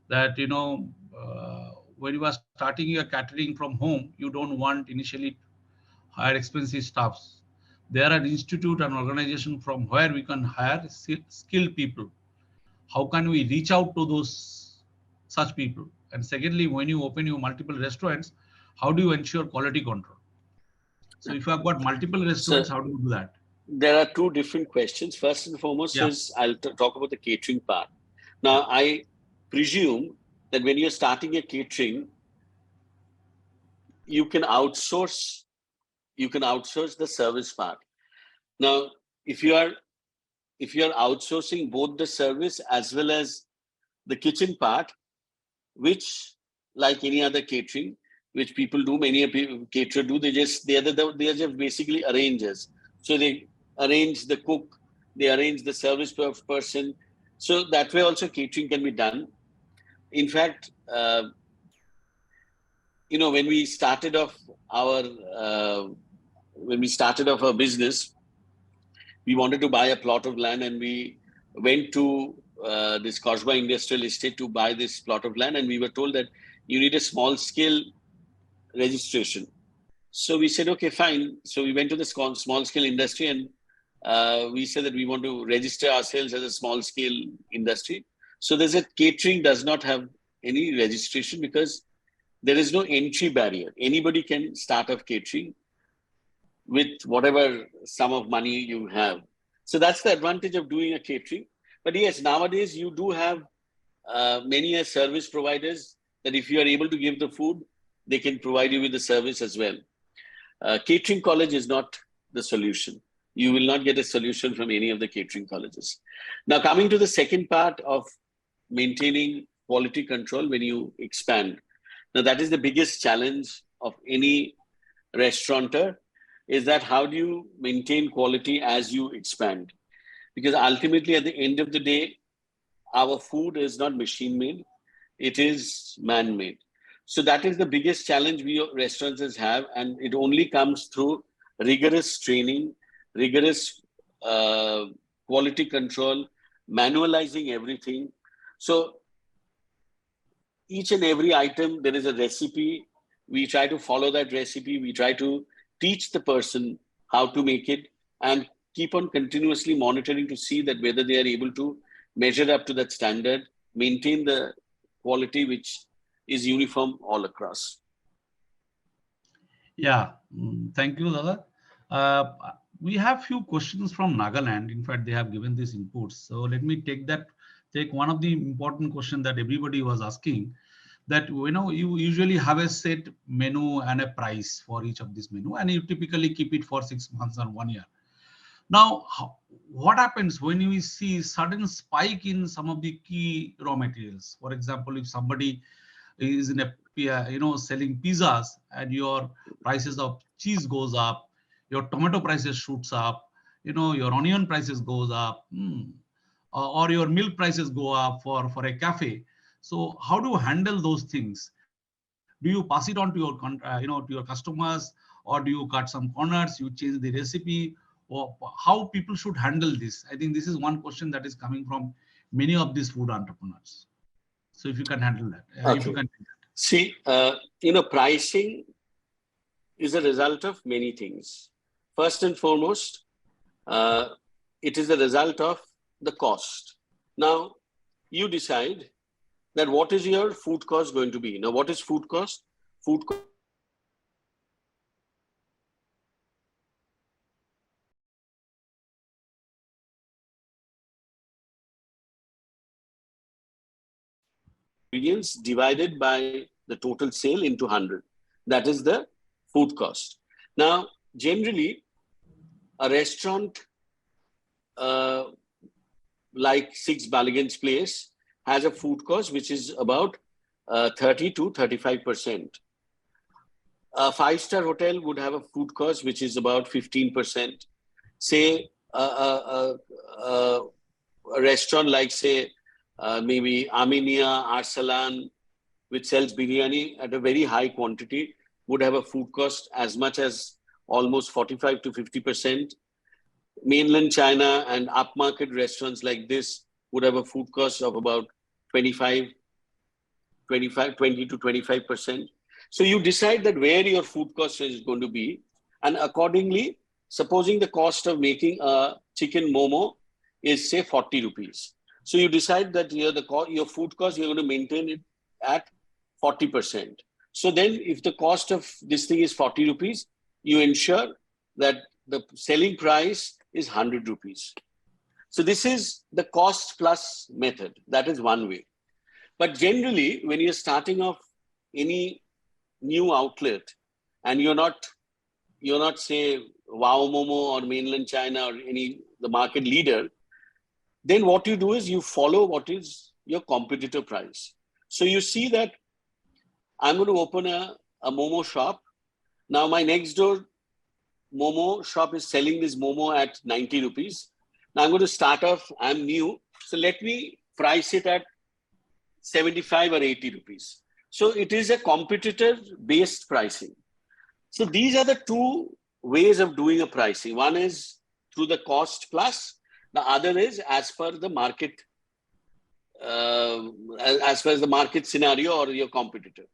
that when you are starting your catering from home, you don't want initially hire expensive staffs. There are institute and organization from where we can hire skilled people. How can we reach out to those such people? And secondly, when you open your multiple restaurants, how do you ensure quality control? So if you have got multiple So restaurants, how do you do that? there are two different questions. First and foremost Yeah. is I'll talk about the catering part. Now, I presume that when you're starting a catering, you can outsource the service part. Now, if you are outsourcing both the service as well as the kitchen part, which like any other catering, which people do, many people caterer do, they are just basically arrangers. So they arrange the cook, they arrange the service person. So that way also catering can be done. In fact, when we started off our business, we wanted to buy a plot of land, and we went to this Kosba Industrial Estate to buy this plot of land, and we were told that you need a small scale registration. So we said, okay, fine. So we went to the small scale industry, and we said that we want to register ourselves as a small scale industry. So there's a catering does not have any registration because there is no entry barrier. Anybody can start off catering with whatever sum of money you have. So that's the advantage of doing a catering. But yes, nowadays you do have many service providers that if you are able to give the food, they can provide you with the service as well. Catering college is not the solution. You will not get a solution from any of the catering colleges. Now, coming to the second part of maintaining quality control when you expand. Now, that is the biggest challenge of any restaurateur, is that how do you maintain quality as you expand? Because ultimately, at the end of the day, our food is not machine made, it is man made. So that is the biggest challenge we restaurateurs have, and it only comes through rigorous training, rigorous quality control, manualizing everything. So each and every item, there is a recipe. We try to follow that recipe. We try to teach the person how to make it and keep on continuously monitoring to see that whether they are able to measure up to that standard, maintain the quality which is uniform all across. Yeah, thank you, Dada. We have few questions from Nagaland. In fact, they have given these inputs. So let me take one of the important question that everybody was asking, that you usually have a set menu and a price for each of this menu, and you typically keep it for 6 months or 1 year. Now, what happens when you see sudden spike in some of the key raw materials? For example, if somebody is in a selling pizzas and your prices of cheese goes up, your tomato prices shoots up, your onion prices goes up, or your milk prices go up for a cafe. So how do you handle those things? Do you pass it on to your to your customers, or do you cut some corners, you change the recipe, or how people should handle this? I think this is one question that is coming from many of these food entrepreneurs. So if you can handle that, if you can. See, pricing is a result of many things. First and foremost, it is a result of the cost. Now, you decide that what is your food cost going to be. Now, what is food cost? Food cost ingredients divided by the total sale into 100. That is the food cost. Now, generally, a restaurant like Six Balligans Place has a food cost which is about 30 to 35%. A five-star hotel would have a food cost which is about 15%. Say a restaurant like, say, maybe Armenia, Arsalan, which sells biryani at a very high quantity, would have a food cost as much as almost 45 to 50%. Mainland China and upmarket restaurants like this would have a food cost of about 20 to 25%. So you decide that where your food cost is going to be, and accordingly, supposing the cost of making a chicken momo is, say, 40 rupees. So you decide that your food cost, you're going to maintain it at 40%. So then if the cost of this thing is 40 rupees, you ensure that the selling price is 100 rupees. So this is the cost plus method. That is one way. But generally, when you're starting off any new outlet and you're not say Wow Momo or Mainland China or the market leader, then what you do is you follow what is your competitor price. So you see that I'm going to open a Momo shop. Now my next door Momo shop is selling this Momo at 90 rupees. Now I'm going to start off, I'm new. So let me price it at 75 or 80 rupees. So it is a competitor based pricing. So these are the two ways of doing a pricing. One is through the cost plus, the other is as per the market, as far as the market scenario or your competitor.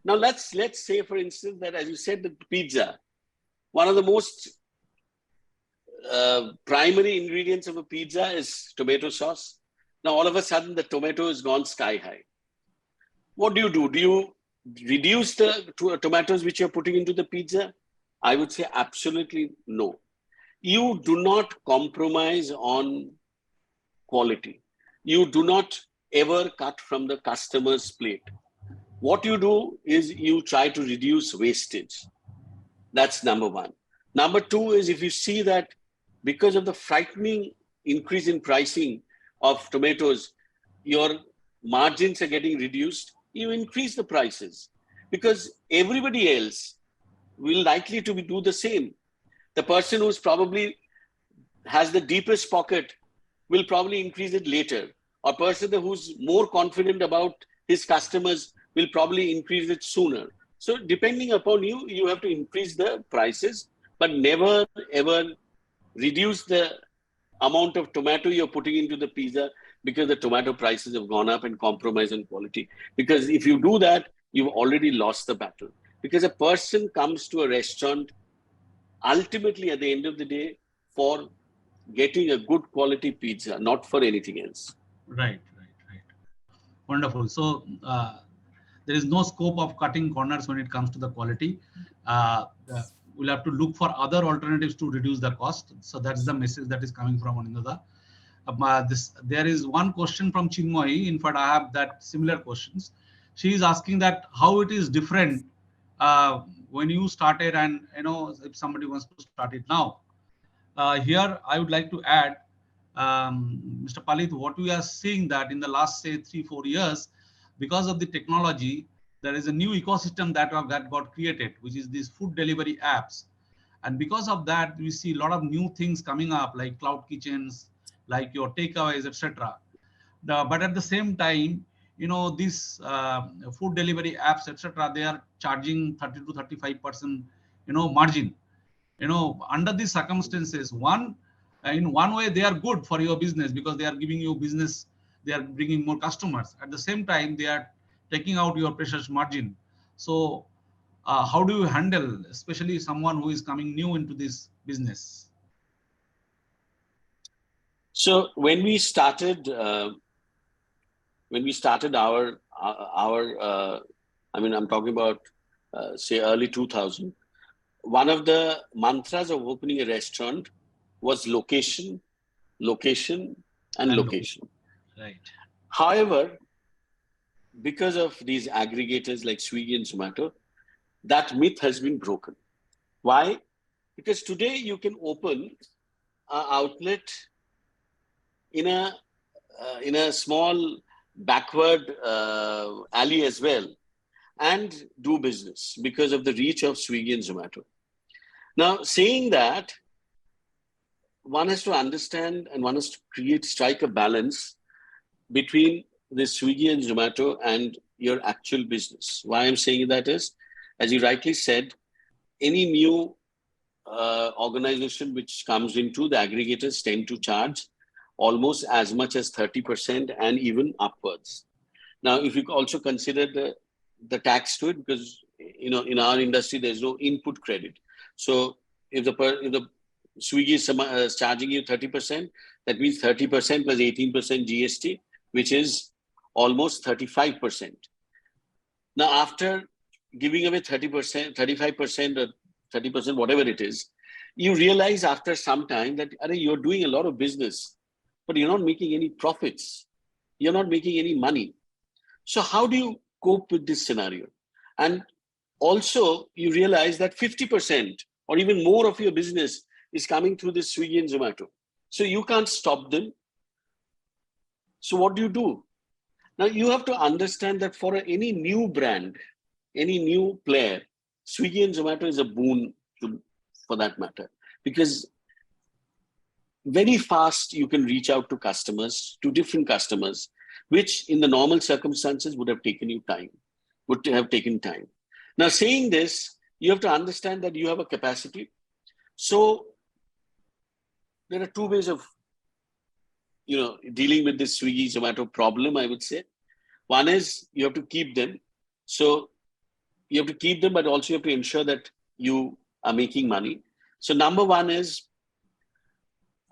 Now let's say, for instance, that as you said, the pizza, one of the most primary ingredients of a pizza is tomato sauce. Now all of a sudden the tomato has gone sky high. What do? Do you reduce the tomatoes which you're putting into the pizza? I would say absolutely no. You do not compromise on quality. You do not ever cut from the customer's plate. What you do is you try to reduce wastage. That's number one. Number two is if you see that because of the frightening increase in pricing of tomatoes, your margins are getting reduced, you increase the prices because everybody else will likely to do the same. The person who's probably has the deepest pocket will probably increase it later. A person who's more confident about his customers will probably increase it sooner. So depending upon you, you have to increase the prices, but never ever reduce the amount of tomato you're putting into the pizza because the tomato prices have gone up and compromise on quality. Because if you do that, you've already lost the battle. Because a person comes to a restaurant ultimately at the end of the day for getting a good quality pizza, not for anything else. Right. Wonderful. So there is no scope of cutting corners when it comes to the quality. We'll have to look for other alternatives to reduce the cost. So that's the message that is coming from Anindya. There is one question from Chinmoyi. In fact, I have that similar questions. She is asking that how it is different when you started, and if somebody wants to start it now. Here, I would like to add, Mr. Palit, what we are seeing that in the last, say, 3-4 years, because of the technology, there is a new ecosystem that got created, which is these food delivery apps. And because of that, we see a lot of new things coming up, like cloud kitchens, like your takeaways, etc. But at the same time, these food delivery apps, etc., they are charging 30 to 35%, margin. Under these circumstances, in one way they are good for your business because they are giving you business, they are bringing more customers. At the same time, they are taking out your precious margin. So how do you handle, especially someone who is coming new into this business? So when we started our I'm talking about say early 2000. One of the mantras of opening a restaurant was location, and location. Right. However, because of these aggregators like Swiggy and Zomato, that myth has been broken. Why? Because today you can open an outlet in a small backward alley as well and do business because of the reach of Swiggy and Zomato. Now, saying that, one has to understand and one has to strike a balance between the Swiggy and Zomato and your actual business. Why I'm saying that is, as you rightly said, any new organization which comes into, the aggregators tend to charge almost as much as 30% and even upwards. Now, if you also consider the tax to it, because in our industry there's no input credit. So if the Swiggy is charging you 30%, that means 30% plus 18% GST, which is almost 35%. Now, after giving away 30%, 35% or 30%, whatever it is, you realize after some time that you're doing a lot of business, but you're not making any profits. You're not making any money. So how do you cope with this scenario? And also you realize that 50% or even more of your business is coming through this Swiggy and Zomato. So you can't stop them. So what do you do? Now you have to understand that for any new brand, any new player, Swiggy and Zomato is a boon for that matter, because very fast you can reach out to customers, to different customers, which in the normal circumstances would have taken time. Now saying this, you have to understand that you have a capacity. So there are two ways of dealing with this Swiggy Zomato problem, I would say. One is you have to keep them. So you have to keep them, but also you have to ensure that you are making money. So number one is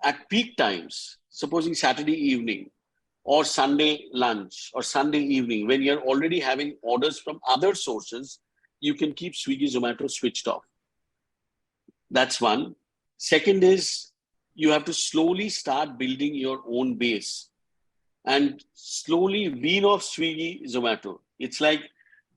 at peak times, supposing Saturday evening or Sunday lunch or Sunday evening, when you're already having orders from other sources, you can keep Swiggy Zomato switched off. That's one. Second is you have to slowly start building your own base and slowly wean off Swiggy Zomato. It's like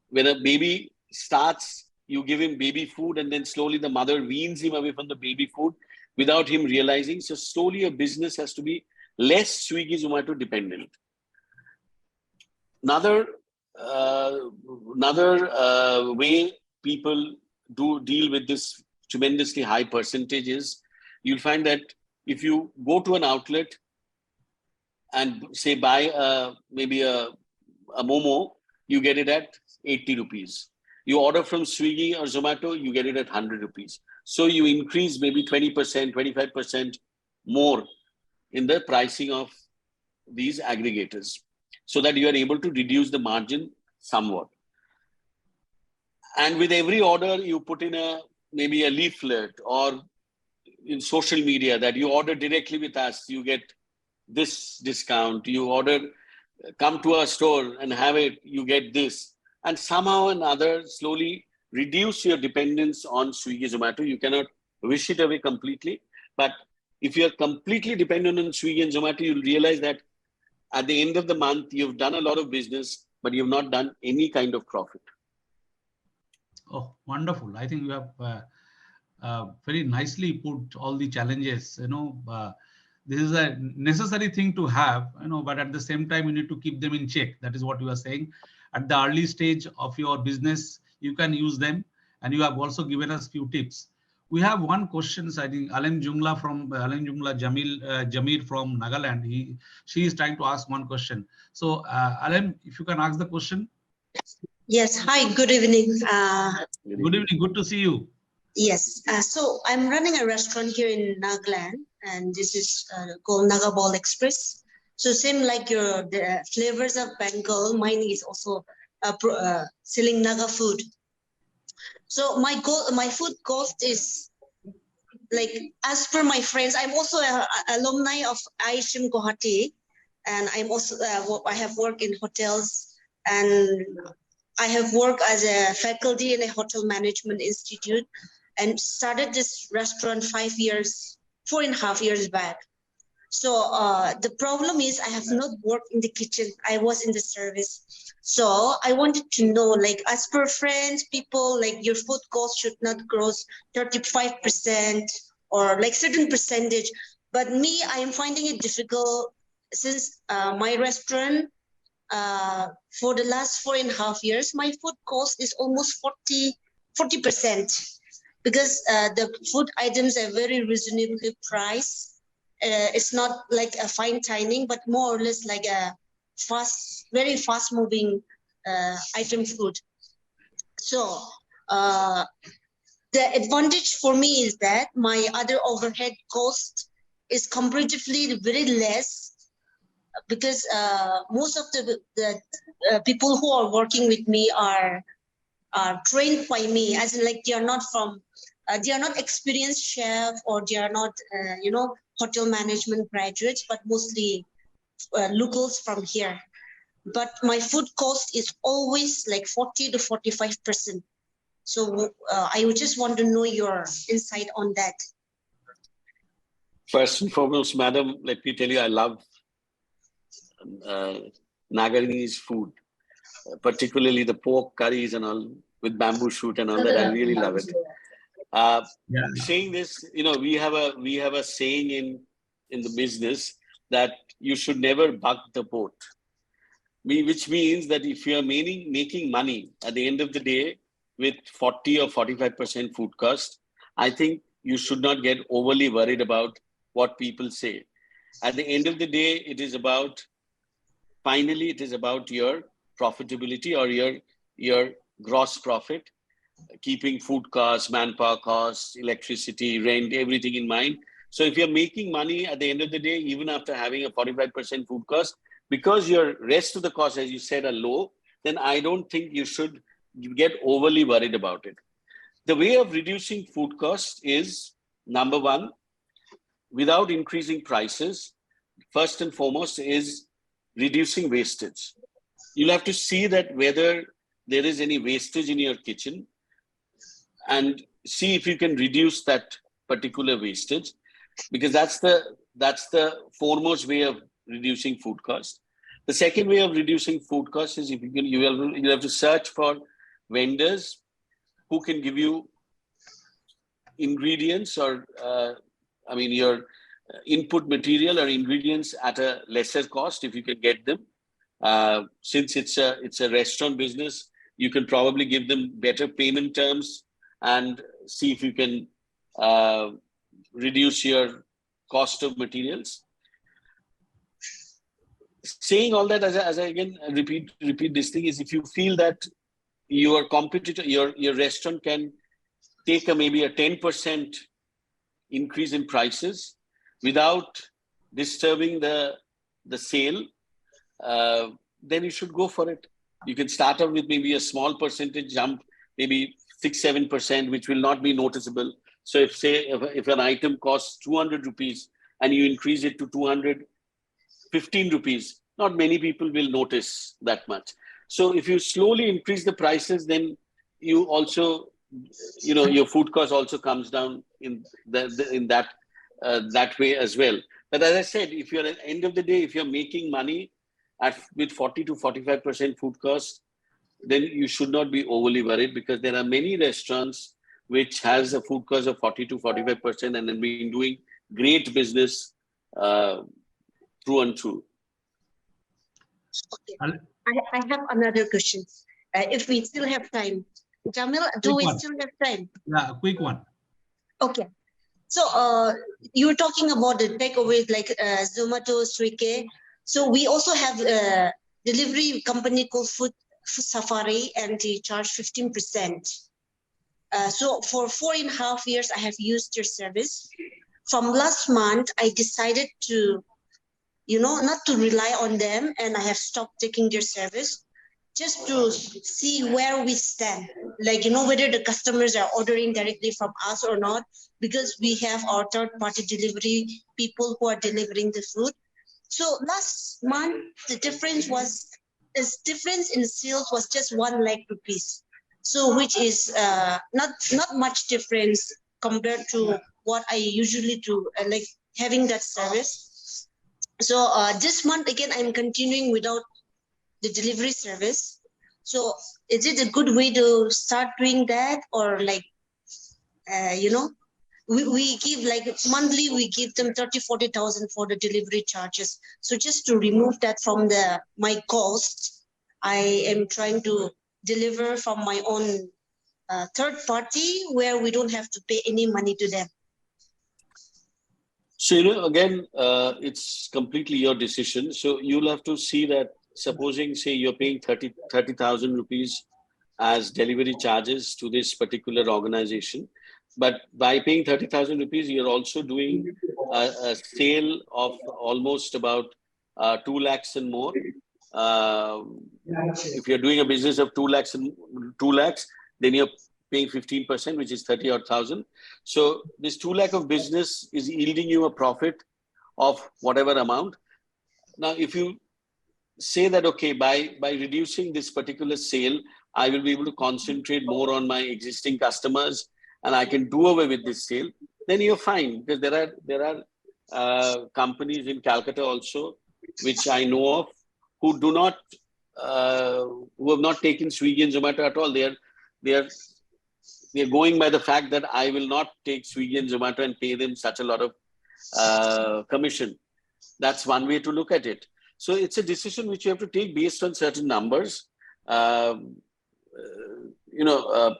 when a baby starts, you give him baby food and then slowly the mother weans him away from the baby food without him realizing. So slowly a business has to be less Swiggy Zomato dependent. Another way people do deal with this tremendously high percentage is you'll find that if you go to an outlet and say buy maybe a momo, you get it at 80 rupees. You order from Swiggy or Zomato, you get it at 100 rupees. So you increase maybe 20%, 25% more in the pricing of these aggregators so that you are able to reduce the margin somewhat. And with every order, you put in maybe a leaflet or in social media that you order directly with us, you get this discount. You order, come to our store and have it, you get this. And somehow or another, slowly reduce your dependence on Swiggy, Zomato. You cannot wish it away completely. But if you're completely dependent on Swiggy and Zomato, you'll realize that at the end of the month, you've done a lot of business, but you've not done any kind of profit. Oh, wonderful. I think you have very nicely put all the challenges. This is a necessary thing to have, but at the same time, you need to keep them in check. That is what you are saying. At the early stage of your business, you can use them. And you have also given us few tips. We have one question, I think Alam Jumla Jamir from Nagaland. She is trying to ask one question. So Alam, if you can ask the question. Yes. Hi, good evening. Good evening. Good to see you. Yes. So I'm running a restaurant here in Nagaland, and this is called Naga Ball Express. So same like the flavors of Bengal, mine is also selling Naga food. So my food cost is like, as per my friends, I'm also an alumni of IHM Guwahati, and I'm also I have worked in hotels, and I have worked as a faculty in a hotel management institute, and started this restaurant 4.5 years back. So the problem is I have not worked in the kitchen. I was in the service. So I wanted to know, like, as per friends, people, like, your food cost should not grow 35% or like certain percentage. But me, I am finding it difficult since my restaurant, for the last 4.5 years, my food cost is almost 40%, because the food items are very reasonably priced. It's not like a fine dining, but more or less like a very fast moving item food. So the advantage for me is that my other overhead cost is comparatively very less, because most of the people who are working with me are trained by me, as in, like, they are not experienced chef, or they are not hotel management graduates, but mostly locals from here. But my food cost is always like 40 to 45%. So I would just want to know your insight on that. First and foremost, madam, let me tell you, I love Naganese food, particularly the pork curries and all with bamboo shoot and all that. I really love it. Saying this, we have a saying in the business that you should never buck the boat. which means that if you are making money at the end of the day with 40 or 45% food cost, I think you should not get overly worried about what people say. At the end of the day, it is about your profitability or your gross profit, keeping food costs, manpower costs, electricity, rent, everything in mind. So if you're making money at the end of the day, even after having a 45% food cost, because your rest of the costs, as you said, are low, then I don't think you should get overly worried about it. The way of reducing food costs is, number one, without increasing prices, first and foremost is reducing wastage. You'll have to see that whether there is any wastage in your kitchen and see if you can reduce that particular wastage, because that's the foremost way of reducing food cost. The second way of reducing food cost is if you have to search for vendors who can give you ingredients or your input material or ingredients at a lesser cost if you can get them. Since it's a restaurant business, you can probably give them better payment terms and see if you can reduce your cost of materials. Saying all that, as I again repeat this thing, is if you feel that your competitor, your restaurant can take maybe a 10% increase in prices without disturbing the sale, then you should go for it. You can start out with maybe a small percentage jump, maybe 6-7%, which will not be noticeable. So if an item costs 200 rupees and you increase it to 215 rupees, not many people will notice that much. So if you slowly increase the prices, then you also, your food cost also comes down in that way as well. But as I said, if you're at the end of the day, if you're making money with 40 to 45% food cost, then you should not be overly worried, because there are many restaurants which has a food cost of 40 to 45% and have been doing great business through and through. Okay. I have another question. If we still have time, Jamil, do we still have time? Yeah, quick one. Okay. So you were talking about the takeaways like Zomato, Swiggy. So we also have a delivery company called Food Safari, and they charge 15%. So for 4.5 years, I have used your service. From last month, I decided to, not to rely on them, and I have stopped taking their service just to see where we stand. Like, whether the customers are ordering directly from us or not, because we have our third-party delivery people who are delivering the food. So last month, the difference in sales was just 1 lakh rupees. So which is not much difference compared to what I usually do, like having that service. So this month again, I'm continuing without the delivery service. So is it a good way to start doing that, or like, we give like monthly, we give them 30,000-40,000 for the delivery charges. So just to remove that from my cost, I am trying to deliver from my own third party where we don't have to pay any money to them. So, again, it's completely your decision. So you'll have to see that, supposing, say, you're paying 30,000 rupees as delivery charges to this particular organization. But by paying 30,000 rupees, you're also doing a sale of almost about 2 lakhs and more. If you're doing a business of 2 lakhs, then you're paying 15%, which is 30,000. So this 2 lakh of business is yielding you a profit of whatever amount. Now, if you say that, okay, by reducing this particular sale, I will be able to concentrate more on my existing customers and I can do away with this sale, then you're fine. Because there are companies in Calcutta also, which I know of, who have not taken Swiggy and Zomato at all. They're going by the fact that I will not take Swiggy and Zomato and pay them such a lot of commission. That's one way to look at it. So it's a decision which you have to take based on certain numbers. You know,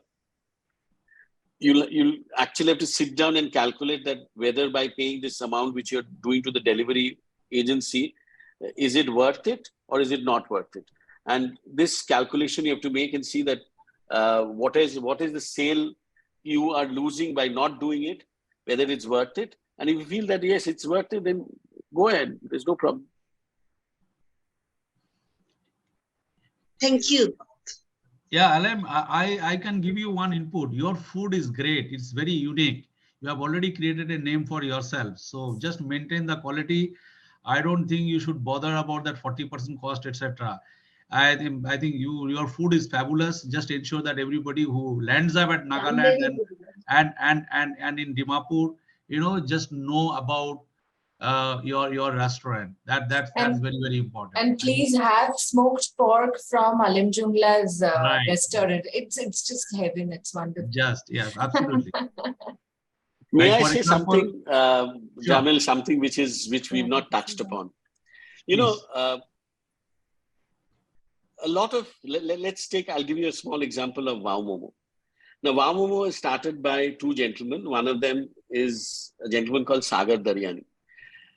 you'll actually have to sit down and calculate that whether by paying this amount which you're doing to the delivery agency, is it worth it or is it not worth it? And this calculation you have to make and see that what is the sale you are losing by not doing it, whether it's worth it. And if you feel that yes, it's worth it, then go ahead. There's no problem. Thank you. Yeah, Alam, I can give you one input. Your food is great. It's very unique. You have already created a name for yourself. So just maintain the quality. I don't think you should bother about that 40% cost, etc. I think your food is fabulous. Just ensure that everybody who lands up at Nagaland and in Dimapur, just know about your restaurant. That's And- very, very important. And please have smoked pork from Alim Jungla's Right. restaurant. It's just heaven. It's wonderful. Just yes, absolutely. May Like, I for say example, something, sure. Jamil, something which we've not touched upon? You know, Please. a lot of, I'll give you a small example of Wow Momo. Now, Wow Momo is started by two gentlemen. One of them is a gentleman called Sagar Daryani.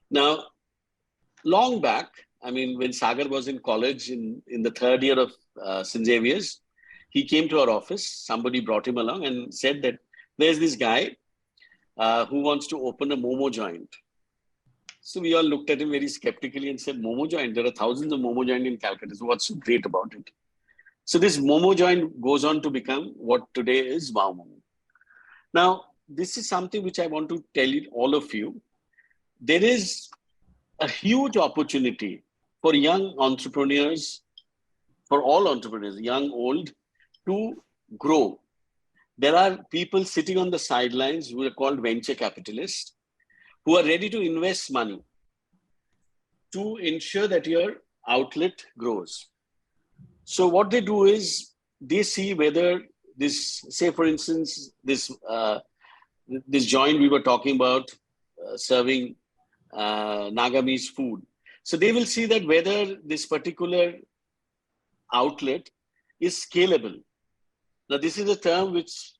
Now, long back, I mean, when Sagar was in college in the third year of St. Xavier's, he came to our office. Somebody brought him along and said that there's this guy who wants to open a Momo joint. So we all looked at him very skeptically and said, Momo joint? There are thousands of Momo joint in Calcutta. So what's so great about it? So this Momo joint goes on to become what today is Wow Momo. Now, this is something which I want to tell all of you. There is a huge opportunity for young entrepreneurs, for all entrepreneurs, young, old, to grow. There are people sitting on the sidelines who are called venture capitalists, who are ready to invest money to ensure that your outlet grows. So what they do is they see whether this, say for instance, this joint we were talking about, serving Nagamese food. So they will see that whether this particular outlet is scalable. Now, this is a term which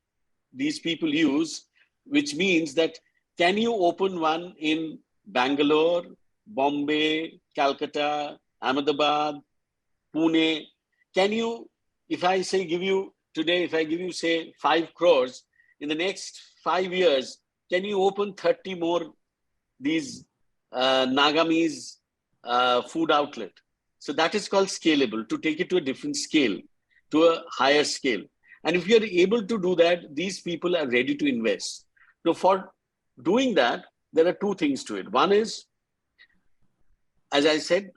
these people use, which means that can you open one in Bangalore, Bombay, Calcutta, Ahmedabad, Pune? Can you, if I give you, say 5 crores, in the next 5 years, can you open 30 more these Nagamese food outlet? So that is called scalable, to take it to a different scale, to a higher scale. And if you're able to do that, these people are ready to invest. So for doing that, there are two things to it. One is, as I said,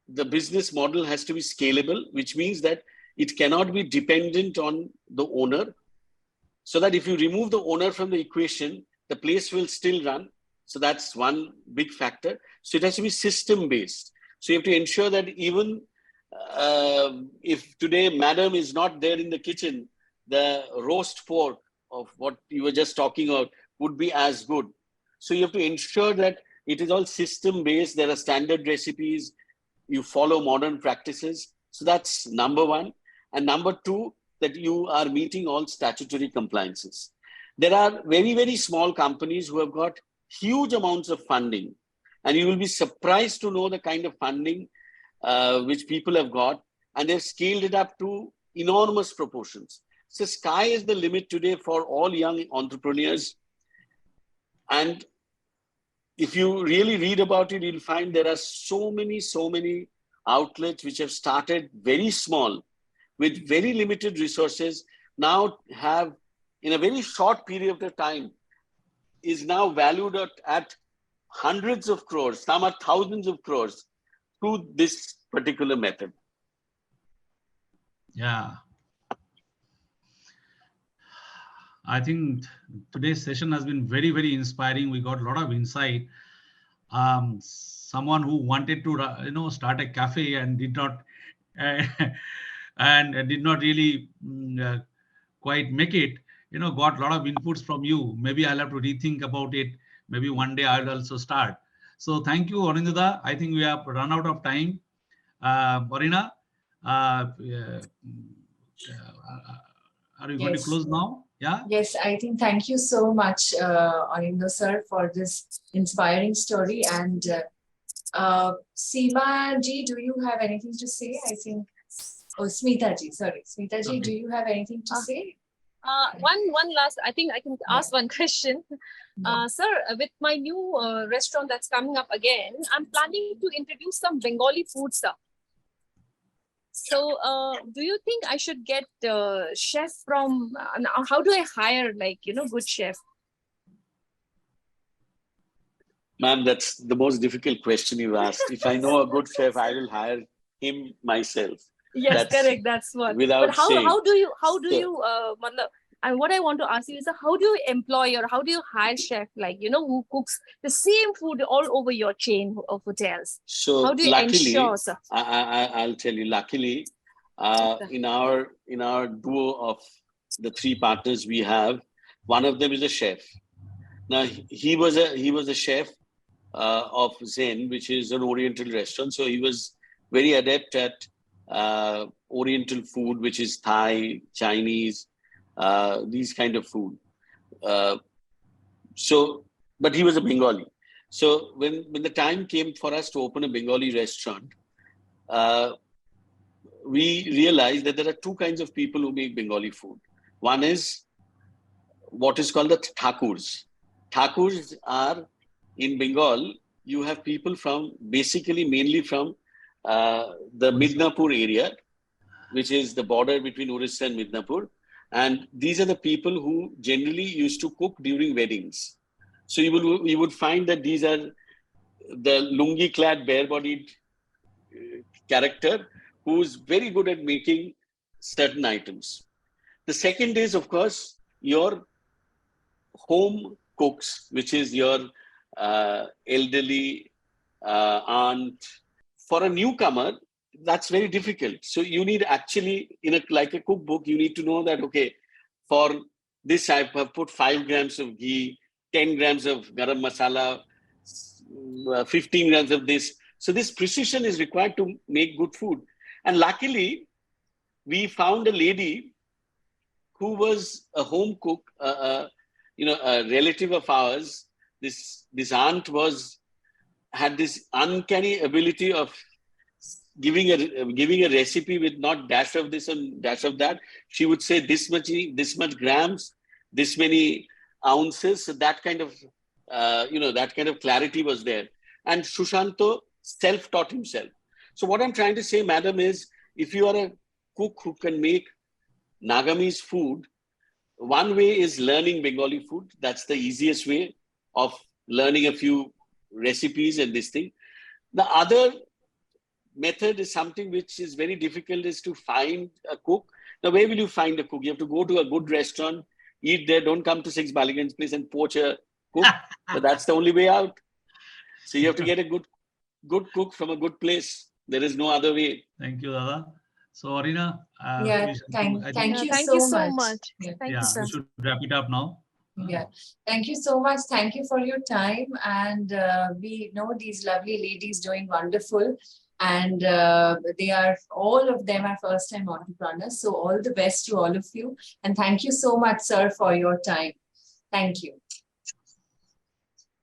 the business model has to be scalable, which means that it cannot be dependent on the owner. So that if you remove the owner from the equation, the place will still run. So that's one big factor. So it has to be system-based. So you have to ensure that even if today madam is not there in the kitchen, the roast pork of what you were just talking about would be as good. So you have to ensure that it is all system-based. There are standard recipes. You follow modern practices. So that's number one. And number two, that you are meeting all statutory compliances. There are very, very small companies who have got huge amounts of funding. And you will be surprised to know the kind of funding which people have got. And they've scaled it up to enormous proportions. So sky is the limit today for all young entrepreneurs. And if you really read about it, you'll find there are so many outlets which have started very small with very limited resources, now have, in a very short period of time, is now valued at hundreds of crores, some are thousands of crores through this particular method. Yeah. I think today's session has been very, very inspiring. We got a lot of insight. Someone who wanted to, start a cafe and did not, and did not really quite make it, got a lot of inputs from you. Maybe I'll have to rethink about it. Maybe one day I'll also start. So thank you, Anindya. I think we have run out of time. Marina, are you going to Yes. close now? Yeah. Yes, I think thank you so much, Anindya sir, for this inspiring story. And Seema ji, do you have anything to say? I think, oh, Smita ji, sorry. Smita ji, do you have anything to say? One last, I think I can ask one question. Sir, with my new restaurant that's coming up again, I'm planning to introduce some Bengali food stuff. So do you think I should get chef from, how do I hire good chef? Ma'am, that's the most difficult question you asked. If I know a good chef, I will hire him myself. Yes, That's correct. That's what. without But how saying. do you So- and what I want to ask you is how do you employ or how do you hire chef who cooks the same food all over your chain of hotels? So How do you luckily, ensure, sir? I'll tell you. Luckily, in our duo of the three partners we have, one of them is a chef. Now he was a chef of Zen, which is an Oriental restaurant. So he was very adept at Oriental food, which is Thai, Chinese, these kind of food. But he was a Bengali. So when the time came for us to open a Bengali restaurant, we realized that there are two kinds of people who make Bengali food. One is what is called the Thakurs. Thakurs are in Bengal. You have people mainly from the Midnapur area, which is the border between Orissa and Midnapur. And these are the people who generally used to cook during weddings. So you would find that these are the lungi-clad, bare-bodied character who's very good at making certain items. The second is, of course, your home cooks, which is your elderly aunt. For a newcomer, that's very difficult. So you need actually, like a cookbook, you need to know that, okay, for this I have put 5 grams of ghee, 10 grams of garam masala, 15 grams of this. So this precision is required to make good food. And luckily, we found a lady who was a home cook, a relative of ours. This aunt had this uncanny ability of giving a recipe with not dash of this and dash of that. She would say this much grams, this many ounces. So that kind of clarity was there. And Sushanto self-taught himself. So what I'm trying to say, madam, is if you are a cook who can make Nagamese food, one way is learning Bengali food. That's the easiest way of learning a few recipes and this thing. The other method is something which is very difficult, is to find a cook. Now, where will you find a cook? You have to go to a good restaurant, eat there. Don't come to Six Balligans place and poach a cook. But that's the only way out. So you have to get a good cook from a good place. There is no other way. Thank you, Dada. So, Arina, Thank you Thank so you so much. much. Yeah. Thank you, sir. we should wrap it up now. Yeah, thank you so much. Thank you for your time. And we know these lovely ladies doing wonderful. And all of them are first-time entrepreneurs. So all the best to all of you. And thank you so much, sir, for your time. Thank you.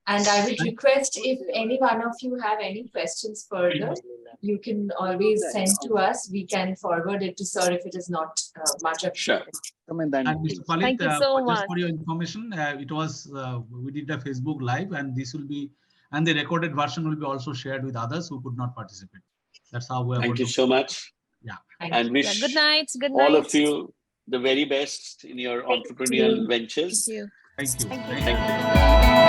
And I would request, if any one of you have any questions further, you can always send to us. We can forward it to sir if it is not much of. Sure. And Mr. Palit, Thank you so just much. for your information, it was we did a Facebook Live, and this will be, and the recorded version will be also shared with others who could not participate. That's how we are. Thank you so much. Yeah. And wish Good night. Good all night. of you the very best in your entrepreneurial ventures. Thank you. Thank you. Thank you. Thank you.